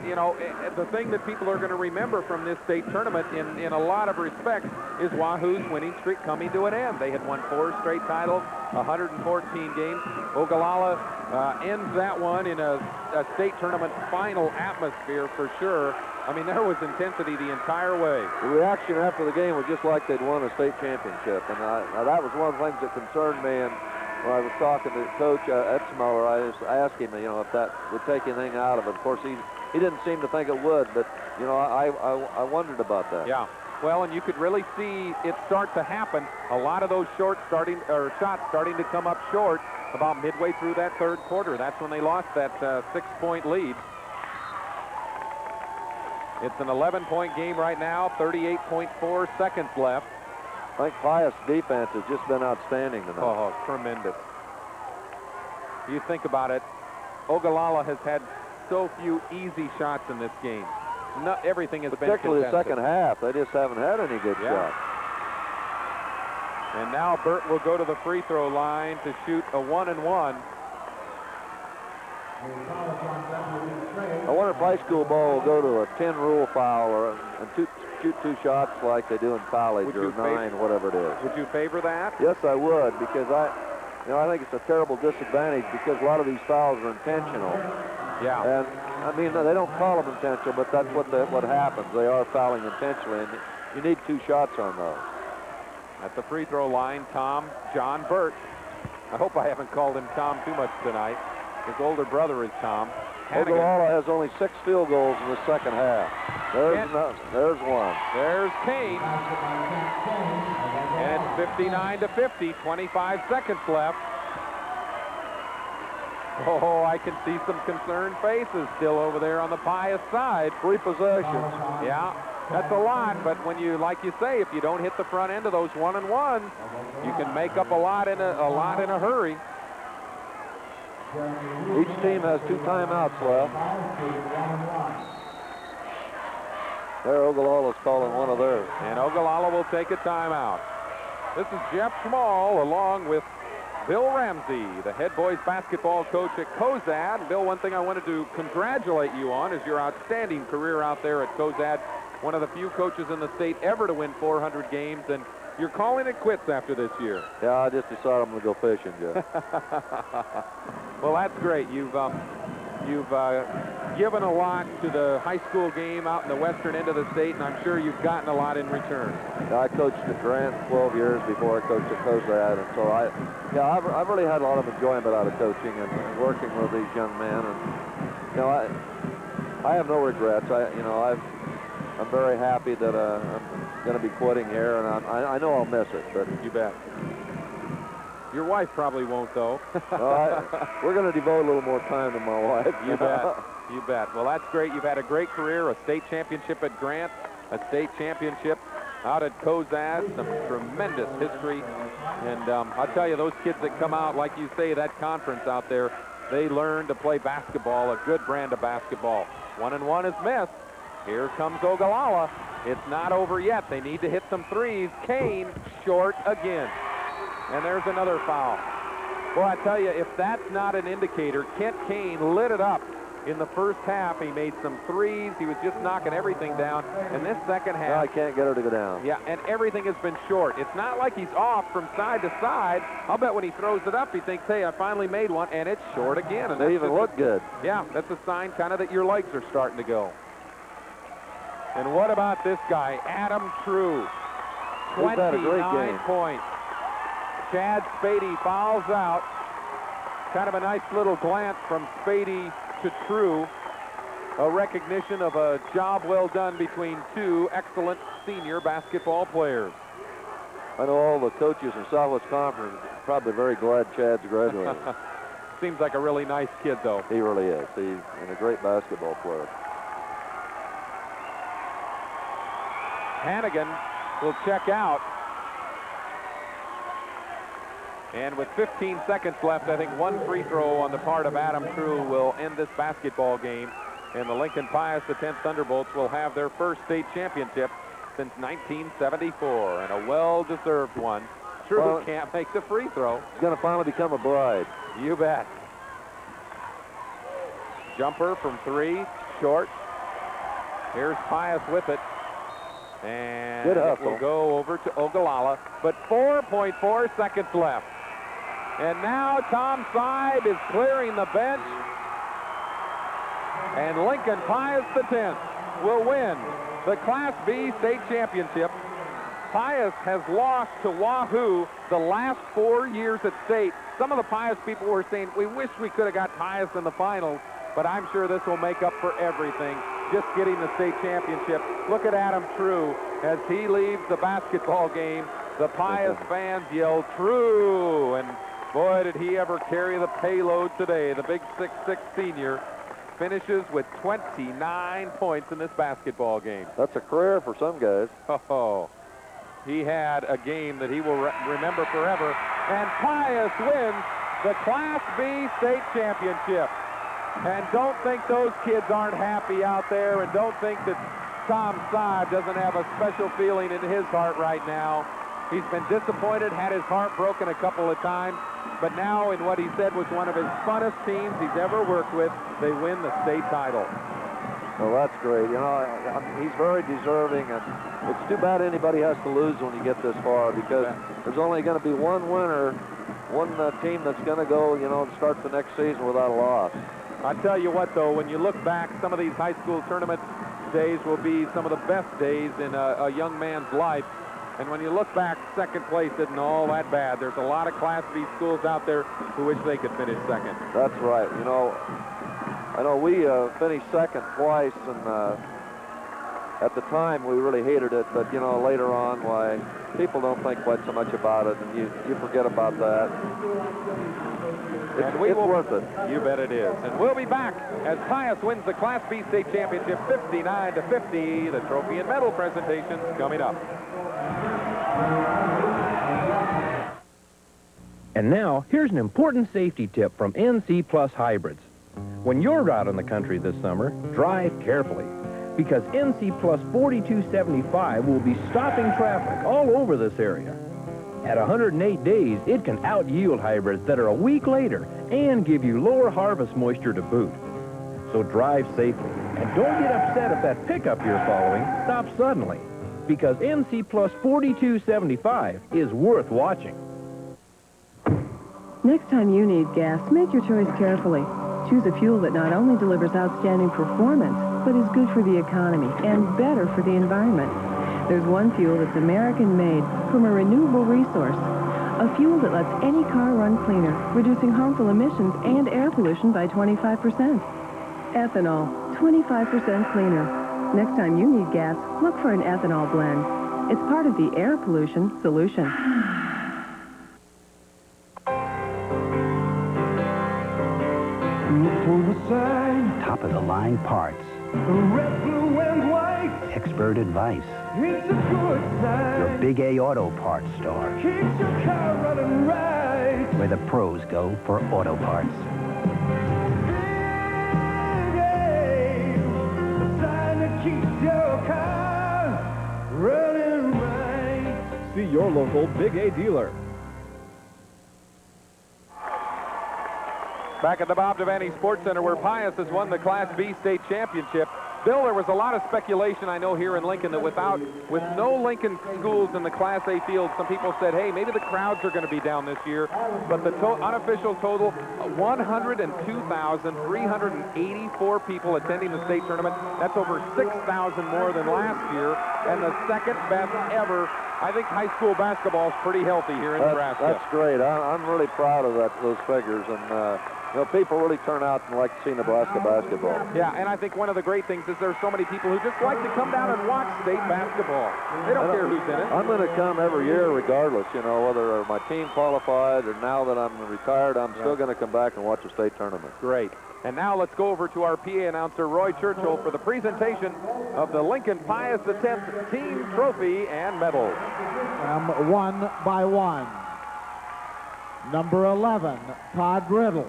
You know, the thing that people are going to remember from this state tournament in a lot of respects is Wahoo's winning streak coming to an end. They had won 4 straight titles, 114 games. Ogallala ends that one in a state tournament final atmosphere for sure. I mean, there was intensity the entire way. The reaction after the game was just like they'd won a state championship. And that was one of the things that concerned me. And when I was talking to Coach Etzmoller, I just asked him, you know, if that would take anything out of it. Of course, he didn't seem to think it would, but, you know, I wondered about that. Yeah. Well, and you could really see it start to happen. A lot of those shots starting to come up short about midway through that third quarter. That's when they lost that 6-point lead. It's an 11-point game right now, 38.4 seconds left. I think Pius' defense has just been outstanding tonight. Oh, tremendous. You think about it, Ogallala has had so few easy shots in this game. Everything has been contested. Particularly the second half. They just haven't had any good shots. And now Burt will go to the free throw line to shoot a 1-and-1. I wonder if high school ball will go to a 10-rule foul and shoot 2 shots like they do in college, or 9, whatever it is. Would you favor that? Yes, I would, because I think it's a terrible disadvantage because a lot of these fouls are intentional. Yeah. And I mean, they don't call them intentional, but that's what happens. They are fouling intentionally, and you need 2 shots on those. At the free throw line, John Burt. I hope I haven't called him Tom too much tonight. His older brother is Tom. Ogallala has only 6 field goals in the second half. There's one. There's Kane. And it's 59-50, 25 seconds left. Oh, I can see some concerned faces still over there on the Pius side. 3 possessions. Yeah, that's a lot, but when you, like you say, if you don't hit the front end of those 1-and-1s, you can make up a lot in a hurry. Each team has 2 timeouts left. There, Ogallala's calling one of theirs. And Ogallala will take a timeout. This is Jeff Small along with Bill Ramsey, the head boys basketball coach at Cozad. And Bill, one thing I wanted to congratulate you on is your outstanding career out there at Cozad. One of the few coaches in the state ever to win 400 games, and you're calling it quits after this year. Yeah, I just decided I'm going to go fishing, Jeff. Well, that's great. You've given a lot to the high school game out in the western end of the state, and I'm sure you've gotten a lot in return. Yeah, I coached at Grant 12 years before I coached at Cozad, and so I've really had a lot of enjoyment out of coaching and working with these young men, and you know, I have no regrets. I'm very happy that I'm going to be quitting here, and I know I'll miss it, but you bet. Your wife probably won't, though. We're going to devote a little more time to my wife. You bet. You bet. Well, that's great. You've had a great career, a state championship at Grant, a state championship out at Cozad, some tremendous history. And I'll tell you, those kids that come out, like you say, that conference out there, they learn to play basketball, a good brand of basketball. 1-and-1 is missed. Here comes Ogallala. It's not over yet. They need to hit some threes. Kane short again. And there's another foul. Well, I tell you, if that's not an indicator, Kent Kane lit it up in the first half. He made some threes. He was just knocking everything down. And this second half... No, I can't get her to go down. Yeah, and everything has been short. It's not like he's off from side to side. I'll bet when he throws it up, he thinks, hey, I finally made one, and it's short again. And they even look good. Yeah, that's a sign kind of that your legs are starting to go. And what about this guy, Adam True? 29 points. Chad Spady fouls out. Kind of a nice little glance from Spady to True. A recognition of a job well done between 2 excellent senior basketball players. I know all the coaches in Southwest Conference are probably very glad Chad's graduated. Seems like a really nice kid, though. He really is. He's a great basketball player. Hannigan will check out. And with 15 seconds left, I think one free throw on the part of Adam True will end this basketball game. And the Lincoln Pius, the 10th Thunderbolts, will have their first state championship since 1974, and a well-deserved one. True, Well, can't make the free throw. He's going to finally become a bride. You bet. Jumper from 3, short. Here's Pius with it. And Good it hustle. will go over to Ogallala, but 4.4 seconds left. And now Tom Seib is clearing the bench. And Lincoln Pius X will win the Class B state championship. Pius has lost to Wahoo the last 4 years at state. Some of the Pius people were saying, we wish we could have got Pius in the finals, but I'm sure this will make up for everything. Just getting the state championship. Look at Adam True as he leaves the basketball game. The Pius fans yell, True! And boy, did he ever carry the payload today. The big 6'6" senior finishes with 29 points in this basketball game. That's a career for some guys. Oh, he had a game that he will remember forever. And Pius wins the Class B state championship. And don't think those kids aren't happy out there, and don't think that Tom Seib doesn't have a special feeling in his heart right now. He's been disappointed, had his heart broken a couple of times, but now in what he said was one of his funnest teams he's ever worked with, they win the state title. Well, that's great. You know, he's very deserving, and it's too bad anybody has to lose when you get this far, because there's only going to be one winner, one team that's going to go, you know, and start the next season without a loss. I tell you what, though, when you look back, some of these high school tournament days will be some of the best days in a young man's life. And when you look back, second place isn't all that bad. There's a lot of Class B schools out there who wish they could finish second. That's right. You know, I know we finished second twice, and at the time we really hated it. But, you know, later on, why, people don't think quite so much about it, and you forget about that. It's worth it. You bet it is. And we'll be back as Pius wins the Class B state championship 59-50. The trophy and medal presentation coming up. And now, here's an important safety tip from NC Plus Hybrids. When you're out in the country this summer, drive carefully, because NC Plus 4275 will be stopping traffic all over this area. At 108 days, it can out-yield hybrids that are a week later and give you lower harvest moisture to boot. So drive safely, and don't get upset if that pickup you're following stops suddenly, because NC Plus 4275 is worth watching. Next time you need gas, make your choice carefully. Choose a fuel that not only delivers outstanding performance, but is good for the economy and better for the environment. There's one fuel that's American-made from a renewable resource. A fuel that lets any car run cleaner, reducing harmful emissions and air pollution by 25%. Ethanol, 25% cleaner. Next time you need gas, look for an ethanol blend. It's part of the air pollution solution. Top-of-the-line parts. Red, blue, and white. Expert advice. It's a good sign. Your Big A Auto Parts store, Keeps your car running right. where the pros go for auto parts. Big A, the sign that keeps your car running right. See your local Big A dealer. Back at the Bob Devaney Sports Center, where Pius has won the Class B state championship. Bill, there was a lot of speculation, I know, here in Lincoln that with no Lincoln schools in the Class A field, some people said, hey, maybe the crowds are going to be down this year. But the unofficial total, 102,384 people attending the state tournament. That's over 6,000 more than last year, and the second best ever. I think high school basketball is pretty healthy here in Nebraska. That's great. I'm really proud of those figures, and you know, people really turn out and like to see Nebraska basketball. Yeah, and I think one of the great things is there's so many people who just like to come down and watch state basketball. They don't care who's in it. I'm going to come every year regardless, you know, whether my team qualified or now that I'm retired, I'm still going to come back and watch a state tournament. Great. And now let's go over to our PA announcer, Roy Churchill, for the presentation of the Lincoln Pius X Team Trophy and Medals. One by one. Number 11, Todd Riddle.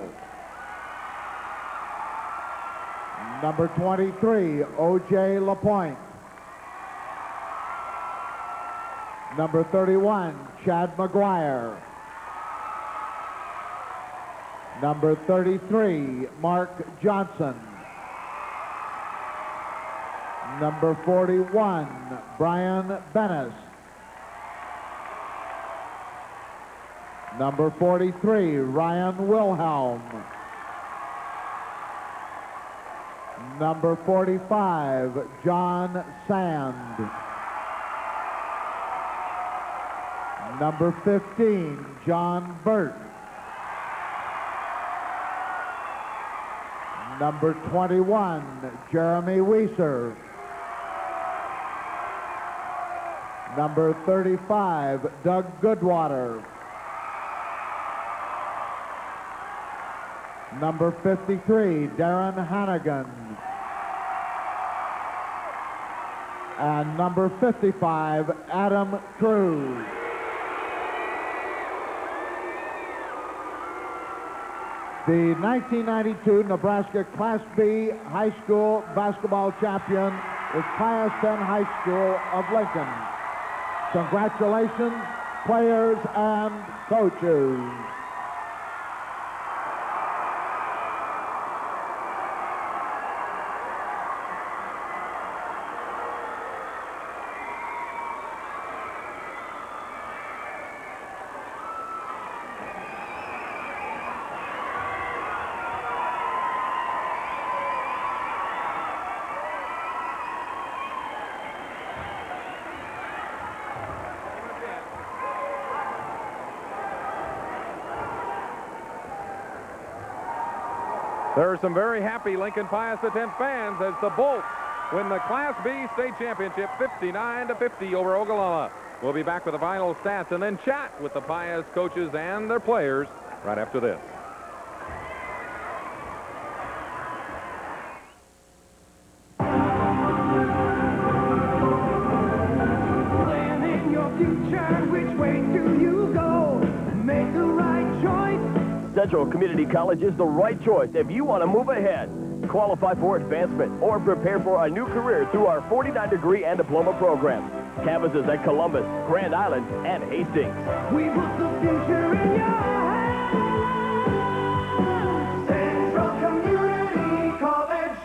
Number 23, O.J. LaPointe. Number 31, Chad McGuire. Number 33, Mark Johnson. Number 41, Brian Bennis. Number 43, Ryan Wilhelm. Number 45, John Sand. Number 15, John Burt. Number 21, Jeremy Weiser. Number 35, Doug Goodwater. Number 53, Darren Hannigan. And number 55, Adam Cruz. The 1992 Nebraska Class B high school basketball champion is Pius High School of Lincoln. Congratulations, players and coaches. There are some very happy Lincoln Pius X fans as the Bolts win the Class B state championship 59-50 over Ogallala. We'll be back with the final stats and then chat with the Pius coaches and their players right after this. Planning your future, which way do you go? Make the right choice. Central Community College is the right choice if you want to move ahead, qualify for advancement, or prepare for a new career through our 49-degree and diploma programs. Campuses at Columbus, Grand Island, and Hastings. We put the future in your hands. Central Community College.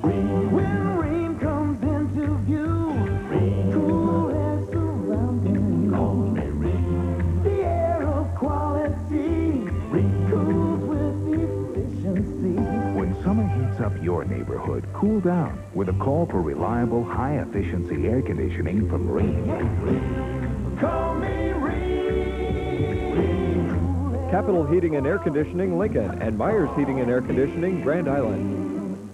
When rain comes into view, cool air surrounding. Call me rain. The air of quality cools with efficiency. When summer heats up your neighborhood, cool down with a call for reliable, high-efficiency air conditioning from Rheem. Call me Rheem. Capital Heating and Air Conditioning, Lincoln, and Myers Heating and Air Conditioning, Grand Island.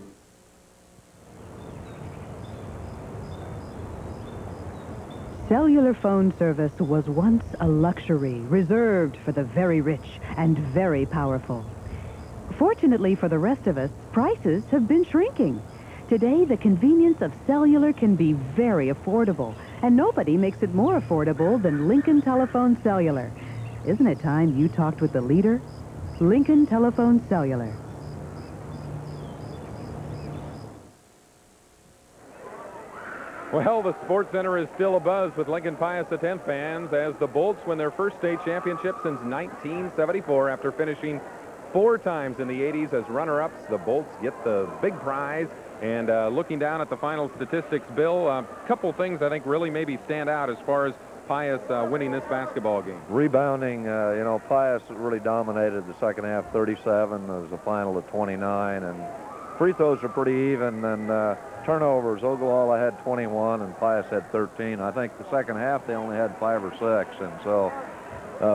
Cellular phone service was once a luxury reserved for the very rich and very powerful. Fortunately for the rest of us, prices have been shrinking. Today, the convenience of cellular can be very affordable, and nobody makes it more affordable than Lincoln Telephone Cellular. Isn't it time you talked with the leader? Lincoln Telephone Cellular. Well, the Sports Center is still abuzz with Lincoln Pius X fans as the Bolts win their first state championship since 1974 after finishing 4 times in the 80s as runner-ups. The Bolts get the big prize. And looking down at the final statistics, Bill, a couple things I think really maybe stand out as far as Pius winning this basketball game. Rebounding, you know, Pius really dominated the second half, 37. There was a final of 29. And free throws are pretty even. And turnovers, Ogallala had 21 and Pius had 13. I think the second half they only had 5 or 6. And so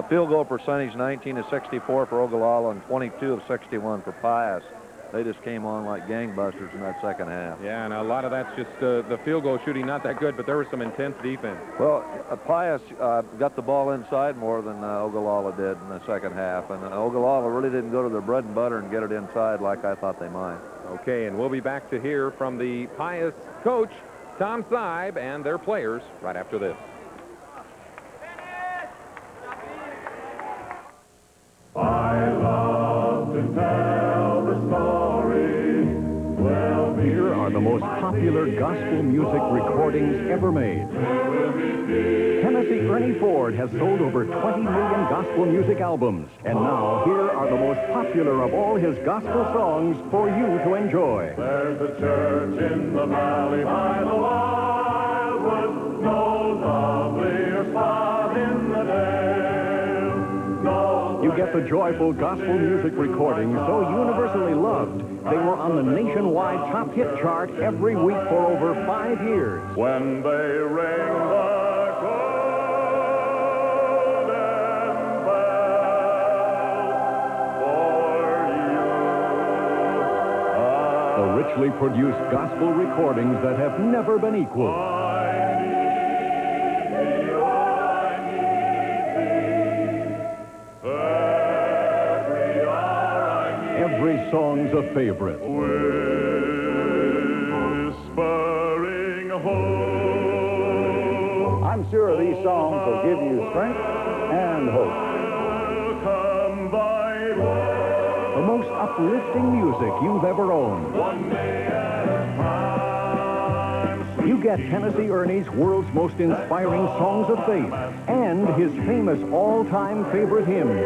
field goal percentage 19 of 64 for Ogallala and 22 of 61 for Pius. They just came on like gangbusters in that second half. Yeah, and a lot of that's just the field goal shooting not that good, but there was some intense defense. Well, Pius got the ball inside more than Ogallala did in the second half, and Ogallala really didn't go to their bread and butter and get it inside like I thought they might. Okay, and we'll be back to hear from the Pius coach, Tom Seib, and their players right after this. I love to tell the story. Well, here are the most popular gospel music recordings ever made. there will be Tennessee Ernie Ford has sold over 20 million gospel music albums. And now, here are the most popular of all his gospel songs for you to enjoy. There's a church in the valley by the wildwood, no lovelier spot in the dale. No. You get the joyful gospel music recordings so universally loved. They were on the nationwide top hit chart every week for over 5 years. When they ring the The richly produced gospel recordings that have never been equaled. Every song's a favorite. Whispering hope. I'm sure these songs will give you strength and hope. Welcome Bible. The most uplifting music you've ever owned. One day at a time. You get Tennessee Ernie's world's most inspiring songs of faith and his famous all-time favorite hymns.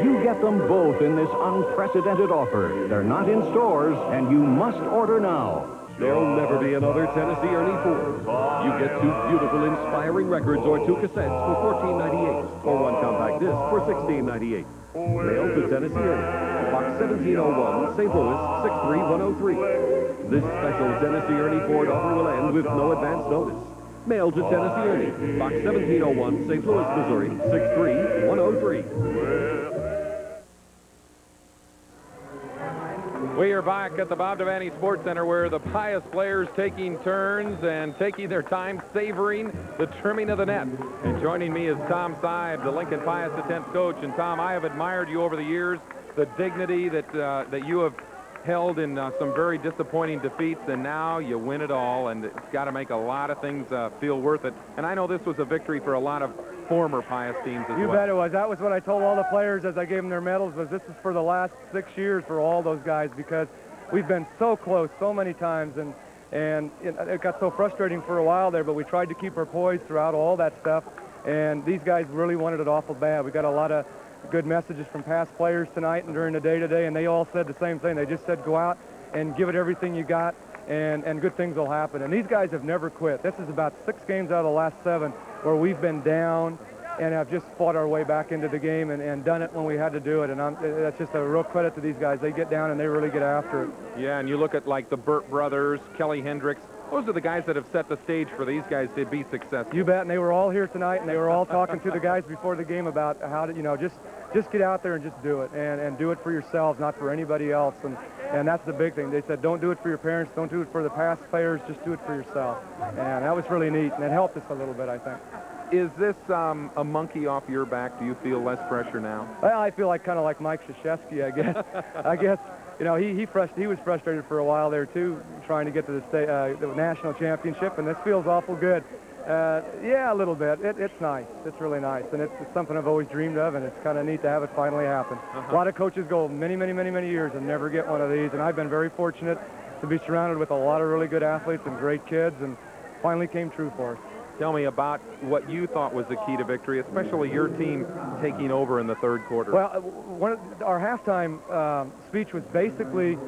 You get them both in this unprecedented offer. They're not in stores, and you must order now. There'll never be another Tennessee Ernie Ford. You get 2 beautiful, inspiring records or 2 cassettes for $14.98, or 1 compact disc for $16.98. Mail to Tennessee Ernie, Box 1701, St. Louis, 63103. This special Tennessee Ernie Ford offer will end with no advance notice. Mail to Tennessee Ernie, Box 1701, St. Louis, Missouri, 63103. We are back at the Bob Devaney Sports Center where the Pius players taking turns and taking their time savoring the trimming of the net. And joining me is Tom Seib, the Lincoln Pius X coach. And Tom, I have admired you over the years, the dignity that you have held in some very disappointing defeats, and now you win it all, and it's got to make a lot of things feel worth it. And I know this was a victory for a lot of former Pius teams as well. You bet it was. That was what I told all the players as I gave them their medals, was this is for the last 6 years for all those guys, because we've been so close so many times, and it got so frustrating for a while there, but we tried to keep our poise throughout all that stuff, and these guys really wanted it awful bad. We got a lot of good messages from past players tonight and during the day today, and they all said the same thing. They just said go out and give it everything you got, and good things will happen. And these guys have never quit. This is about 6 games out of the last 7 where we've been down and have just fought our way back into the game and done it when we had to do it. And that's just a real credit to these guys. They get down and they really get after it. Yeah, and you look at like the Burt brothers, Kelly Hendricks. Those are the guys that have set the stage for these guys to be successful. You bet, and they were all here tonight, and they were all talking to the guys before the game about how to, just get out there and just do it, and do it for yourselves, not for anybody else. And that's the big thing. They said, don't do it for your parents, don't do it for the past players, just do it for yourself. And that was really neat, and it helped us a little bit, I think. Is this a monkey off your back? Do you feel less pressure now? Well, I feel like kind of like Mike Krzyzewski, I guess. I guess, he was frustrated for a while there, too, trying to get to the national championship, and this feels awful good. Yeah, a little bit. It's nice. It's really nice, and it's something I've always dreamed of, and it's kind of neat to have it finally happen. A lot of coaches go many, many, many, many years and never get one of these, and I've been very fortunate to be surrounded with a lot of really good athletes and great kids, and finally came true for us. Tell me about what you thought was the key to victory, especially your team taking over in the third quarter. Well, our halftime speech was basically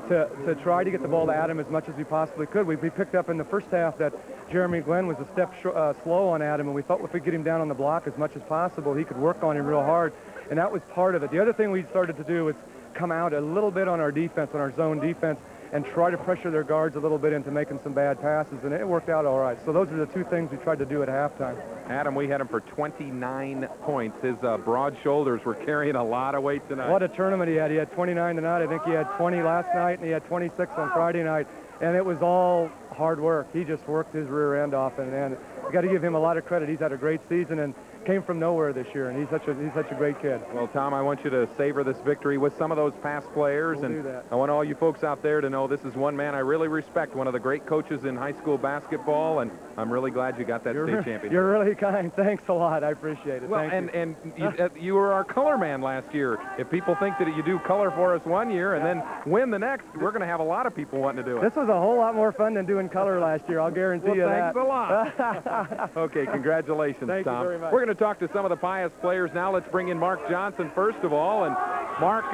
to try to get the ball to Adam as much as we possibly could. We picked up in the first half that Jeremy Glenn was a step slow on Adam, and we thought if we get him down on the block as much as possible, he could work on him real hard, and that was part of it. The other thing we started to do was come out a little bit on our defense, on our zone defense, and try to pressure their guards a little bit into making some bad passes, and it worked out all right. So those are the 2 things we tried to do at halftime. Adam, we had him for 29 points. His broad shoulders were carrying a lot of weight tonight. What a tournament he had. He had 29 tonight. I think he had 20 last night, and he had 26 on Friday night, and it was all hard work. He just worked his rear end off, and you got to give him a lot of credit. He's had a great season, and came from nowhere this year, and he's such a great kid. Well, Tom, I want you to savor this victory with some of those past players. We'll and do that. I want all you folks out there to know this is one man I really respect, one of the great coaches in high school basketball, and I'm really glad you got that state championship. You're really kind. Thanks a lot. I appreciate it. Well, Thank you. You were our color man last year. If people think that you do color for us one year and then win the next, we're going to have a lot of people wanting to do it. This was a whole lot more fun than doing color last year. I'll guarantee you that. Thanks a lot. Okay, congratulations, Thank you Tom. very much. We're going to talk to some of the Pius players now. Let's bring in Mark Johnson first of all. And Mark,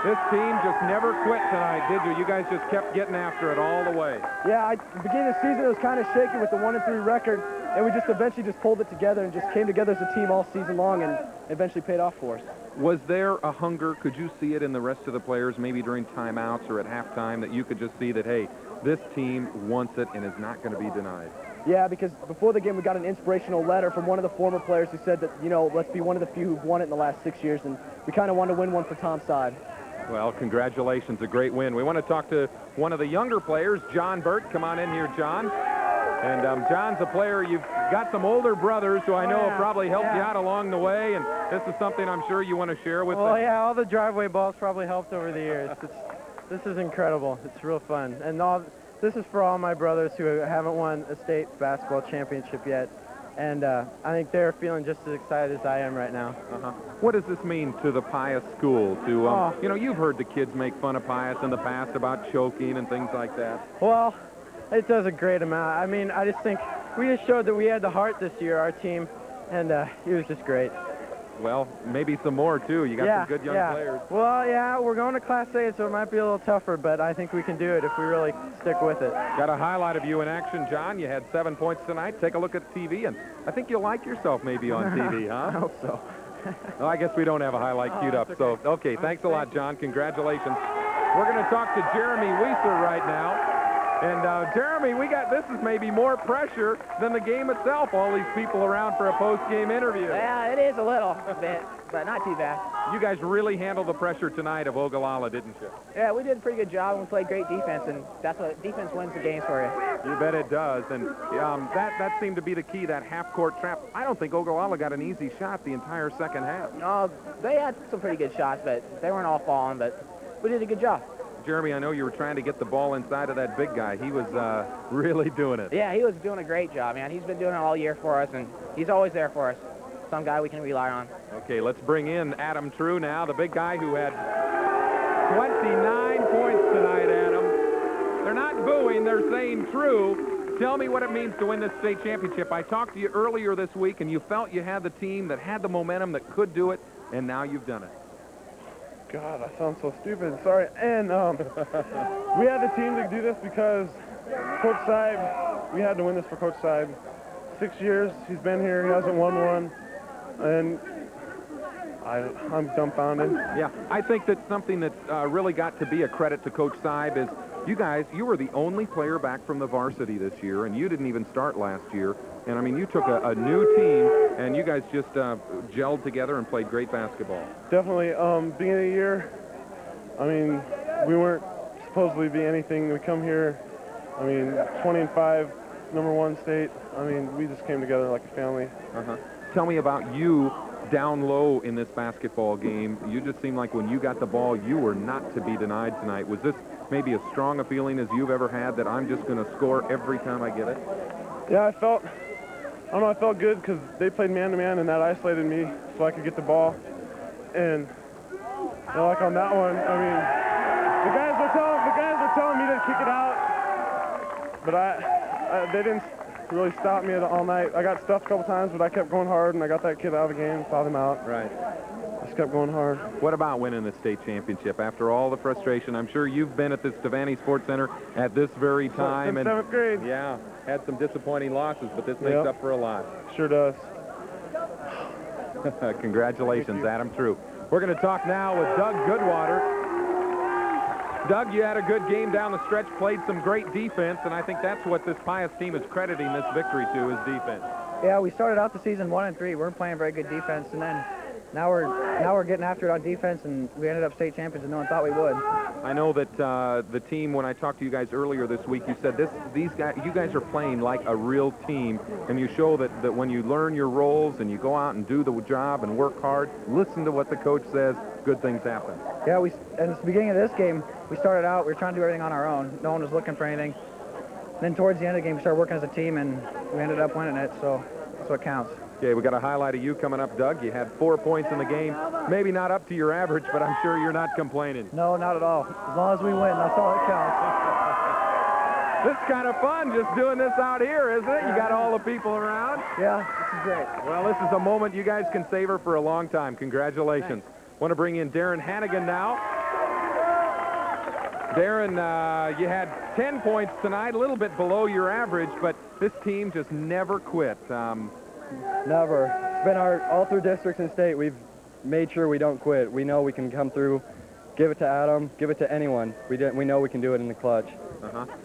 this team just never quit tonight, did you? You guys just kept getting after it all the way. Yeah, beginning of the season, it was kind of shaky with the 1-3 record, and we just eventually just pulled it together and just came together as a team all season long, and eventually paid off for us. Was there a hunger? Could you see it in the rest of the players, maybe during timeouts or at halftime, that you could just see that, hey, this team wants it and is not going to be denied? Yeah, because before the game, we got an inspirational letter from one of the former players who said that, you know, let's be one of the few who've won it in the last 6 years, and we kind of wanted to win one for Tom's side. Well, congratulations, a great win. We want to talk to one of the younger players, John Burt. Come on in here, John. And John's a player. You've got some older brothers who I know have probably helped you out along the way, and this is something I'm sure you want to share with them. Well, yeah, all the driveway balls probably helped over the years. This is incredible. It's real fun. And this is for all my brothers who haven't won a state basketball championship yet. And I think they're feeling just as excited as I am right now. What does this mean to the Pius school? To you know, you've heard the kids make fun of Pius in the past about choking and things like that. Well, it does a great amount. I mean, I just think we just showed that we had the heart this year, our team, and it was just great. Well, maybe some more, too. You got some good young players. Well, yeah, we're going to Class A, so it might be a little tougher, but I think we can do it if we really stick with it. Got a highlight of you in action, John. You had 7 points tonight. Take a look at TV, and I think you'll like yourself maybe on TV, huh? I hope so. Well, I guess we don't have a highlight queued up, so okay, thanks a lot, John. Congratulations. We're going to talk to Jeremy Weiser right now. And Jeremy, this is maybe more pressure than the game itself, all these people around for a post-game interview. Yeah, it is a little bit, but not too bad. You guys really handled the pressure tonight of Ogallala, didn't you? Yeah, we did a pretty good job, and we played great defense, and that's what defense wins the games for you. You bet it does, and that seemed to be the key, that half-court trap. I don't think Ogallala got an easy shot the entire second half. No, they had some pretty good shots, but they weren't all falling, but we did a good job. Jeremy, I know you were trying to get the ball inside of that big guy. He was really doing it. Yeah, he was doing a great job, man. He's been doing it all year for us, and he's always there for us. Some guy we can rely on. Okay, let's bring in Adam True now, the big guy who had 29 points tonight, Adam. They're not booing, they're saying True. Tell me what it means to win this state championship. I talked to you earlier this week, and you felt you had the team that had the momentum that could do it, and now you've done it. God, I sound so stupid. Sorry. And we had the team to do this because Coach Seib, we had to win this for Coach Seib. 6 years he's been here. He hasn't won one. And I'm dumbfounded. Yeah, I think that something that's really got to be a credit to Coach Seib is you were the only player back from the varsity this year, and you didn't even start last year. And, I mean, you took a new team, and you guys just gelled together and played great basketball. Definitely. Beginning of the year, I mean, we weren't supposedly be anything. We come here, I mean, 20-5, #1 state. I mean, we just came together like a family. Tell me about you down low in this basketball game. You just seemed like when you got the ball, you were not to be denied tonight. Was this maybe as strong a feeling as you've ever had that I'm just going to score every time I get it? Yeah, I felt good because they played man-to-man, and that isolated me so I could get the ball. And, you know, like on that one, I mean, the guys were telling me to kick it out, but they didn't really stop me all night. I got stuffed a couple times, but I kept going hard, and I got that kid out of the game, fouled him out. Right. Just kept going hard. What about winning the state championship? After all the frustration, I'm sure you've been at this Devaney Sports Center at this very time. Since 7th grade. Yeah, had some disappointing losses, but this makes up for a lot. Sure does. Congratulations, Adam True. We're going to talk now with Doug Goodwater. Doug, you had a good game down the stretch, played some great defense, and I think that's what this Pius team is crediting this victory to, is defense. Yeah, we started out the season 1-3. We weren't playing very good defense, and then now we're getting after it on defense, and we ended up state champions, and no one thought we would. I know that the team, when I talked to you guys earlier this week, you said you guys are playing like a real team, and you show that when you learn your roles and you go out and do the job and work hard, listen to what the coach says, good things happen. Yeah, at the beginning of this game, we started out, we were trying to do everything on our own. No one was looking for anything. Then towards the end of the game, we started working as a team, and we ended up winning it, so that's what counts. Okay, we got a highlight of you coming up, Doug. You had 4 points in the game. Maybe not up to your average, but I'm sure you're not complaining. No, not at all. As long as we win, that's all that counts. This is kind of fun, just doing this out here, isn't it? You got all the people around. Yeah, this is great. Well, this is a moment you guys can savor for a long time. Congratulations. Want to bring in Darren Hannigan now. Darren, you had 10 points tonight, a little bit below your average, but this team just never quit. Never. It's been all through districts and state. We've made sure we don't quit. We know we can come through, give it to Adam, give it to anyone. We know we can do it in the clutch.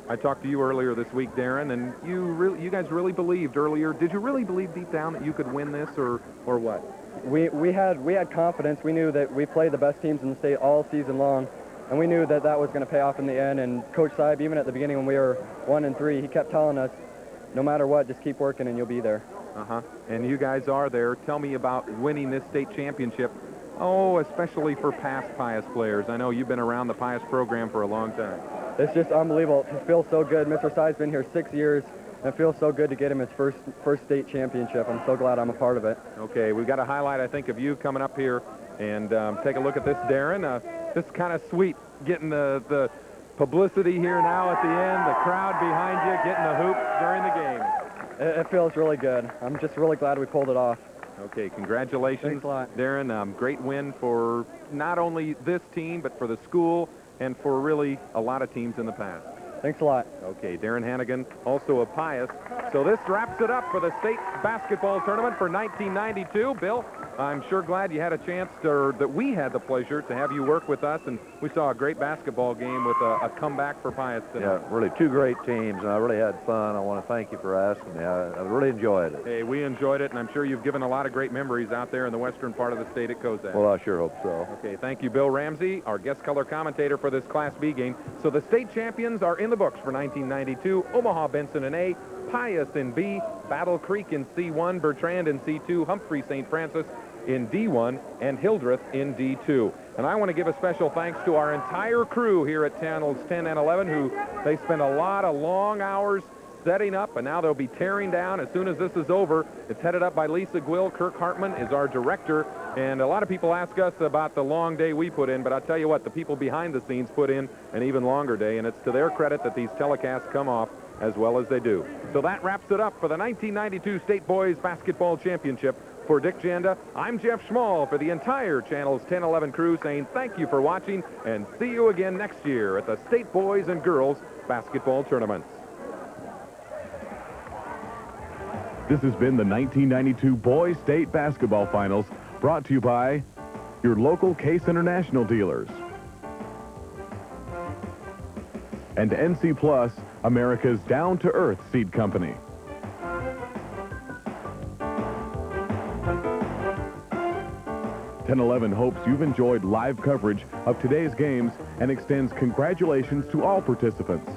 I talked to you earlier this week, Darren, and you guys really believed earlier. Did you really believe deep down that you could win this, or what? We had confidence. We knew that we played the best teams in the state all season long, and we knew that was going to pay off in the end. And Coach Saib, even at the beginning when we were 1-3, he kept telling us, no matter what, just keep working and you'll be there. And you guys are there. Tell me about winning this state championship. Oh, especially for past Pius players. I know you've been around the Pius program for a long time. It's just unbelievable. It feels so good. Mr. Saib's been here 6 years, and it feels so good to get him his first state championship. I'm so glad I'm a part of it. Okay, we've got a highlight, I think, of you coming up here, and take a look at this, Darren. This is kind of sweet, getting the publicity here now at the end, the crowd behind you, getting the hoop during the game. It feels really good. I'm just really glad we pulled it off. Okay, congratulations. Thanks a lot. Darren. Great win for not only this team, but for the school and for really a lot of teams in the past. Thanks a lot. Okay, Darren Hannigan, also a Pius. So this wraps it up for the state basketball tournament for 1992. Bill, I'm sure glad you had a chance that we had the pleasure to have you work with us, and we saw a great basketball game with a comeback for Pius tonight. Yeah, really two great teams, and I really had fun. I want to thank you for asking me. I really enjoyed it. Hey, we enjoyed it, and I'm sure you've given a lot of great memories out there in the western part of the state at Kozak. Well, I sure hope so. Okay, thank you, Bill Ramsey, our guest color commentator for this Class B game. So the state champions are in the books for 1992. Omaha Benson in A, Pius in B, Battle Creek in C1, Bertrand in C2, Humphrey St. Francis in D1, and Hildreth in D2. And I want to give a special thanks to our entire crew here at Channels 10 and 11, who they spent a lot of long hours setting up, and now they'll be tearing down as soon as this is over. It's headed up by Lisa Gwill. Kirk Hartman is our director, and a lot of people ask us about the long day we put in, but I'll tell you what, the people behind the scenes put in an even longer day, and it's to their credit that these telecasts come off as well as they do. So that wraps it up for the 1992 State Boys Basketball Championship. For Dick Janda, I'm Jeff Schmall for the entire Channels 10-11 crew saying thank you for watching, and see you again next year at the State Boys and Girls Basketball Tournaments. This has been the 1992 Boys State Basketball Finals, brought to you by your local Case International dealers and NC Plus, America's down-to-earth seed company. 10-11 hopes you've enjoyed live coverage of today's games and extends congratulations to all participants.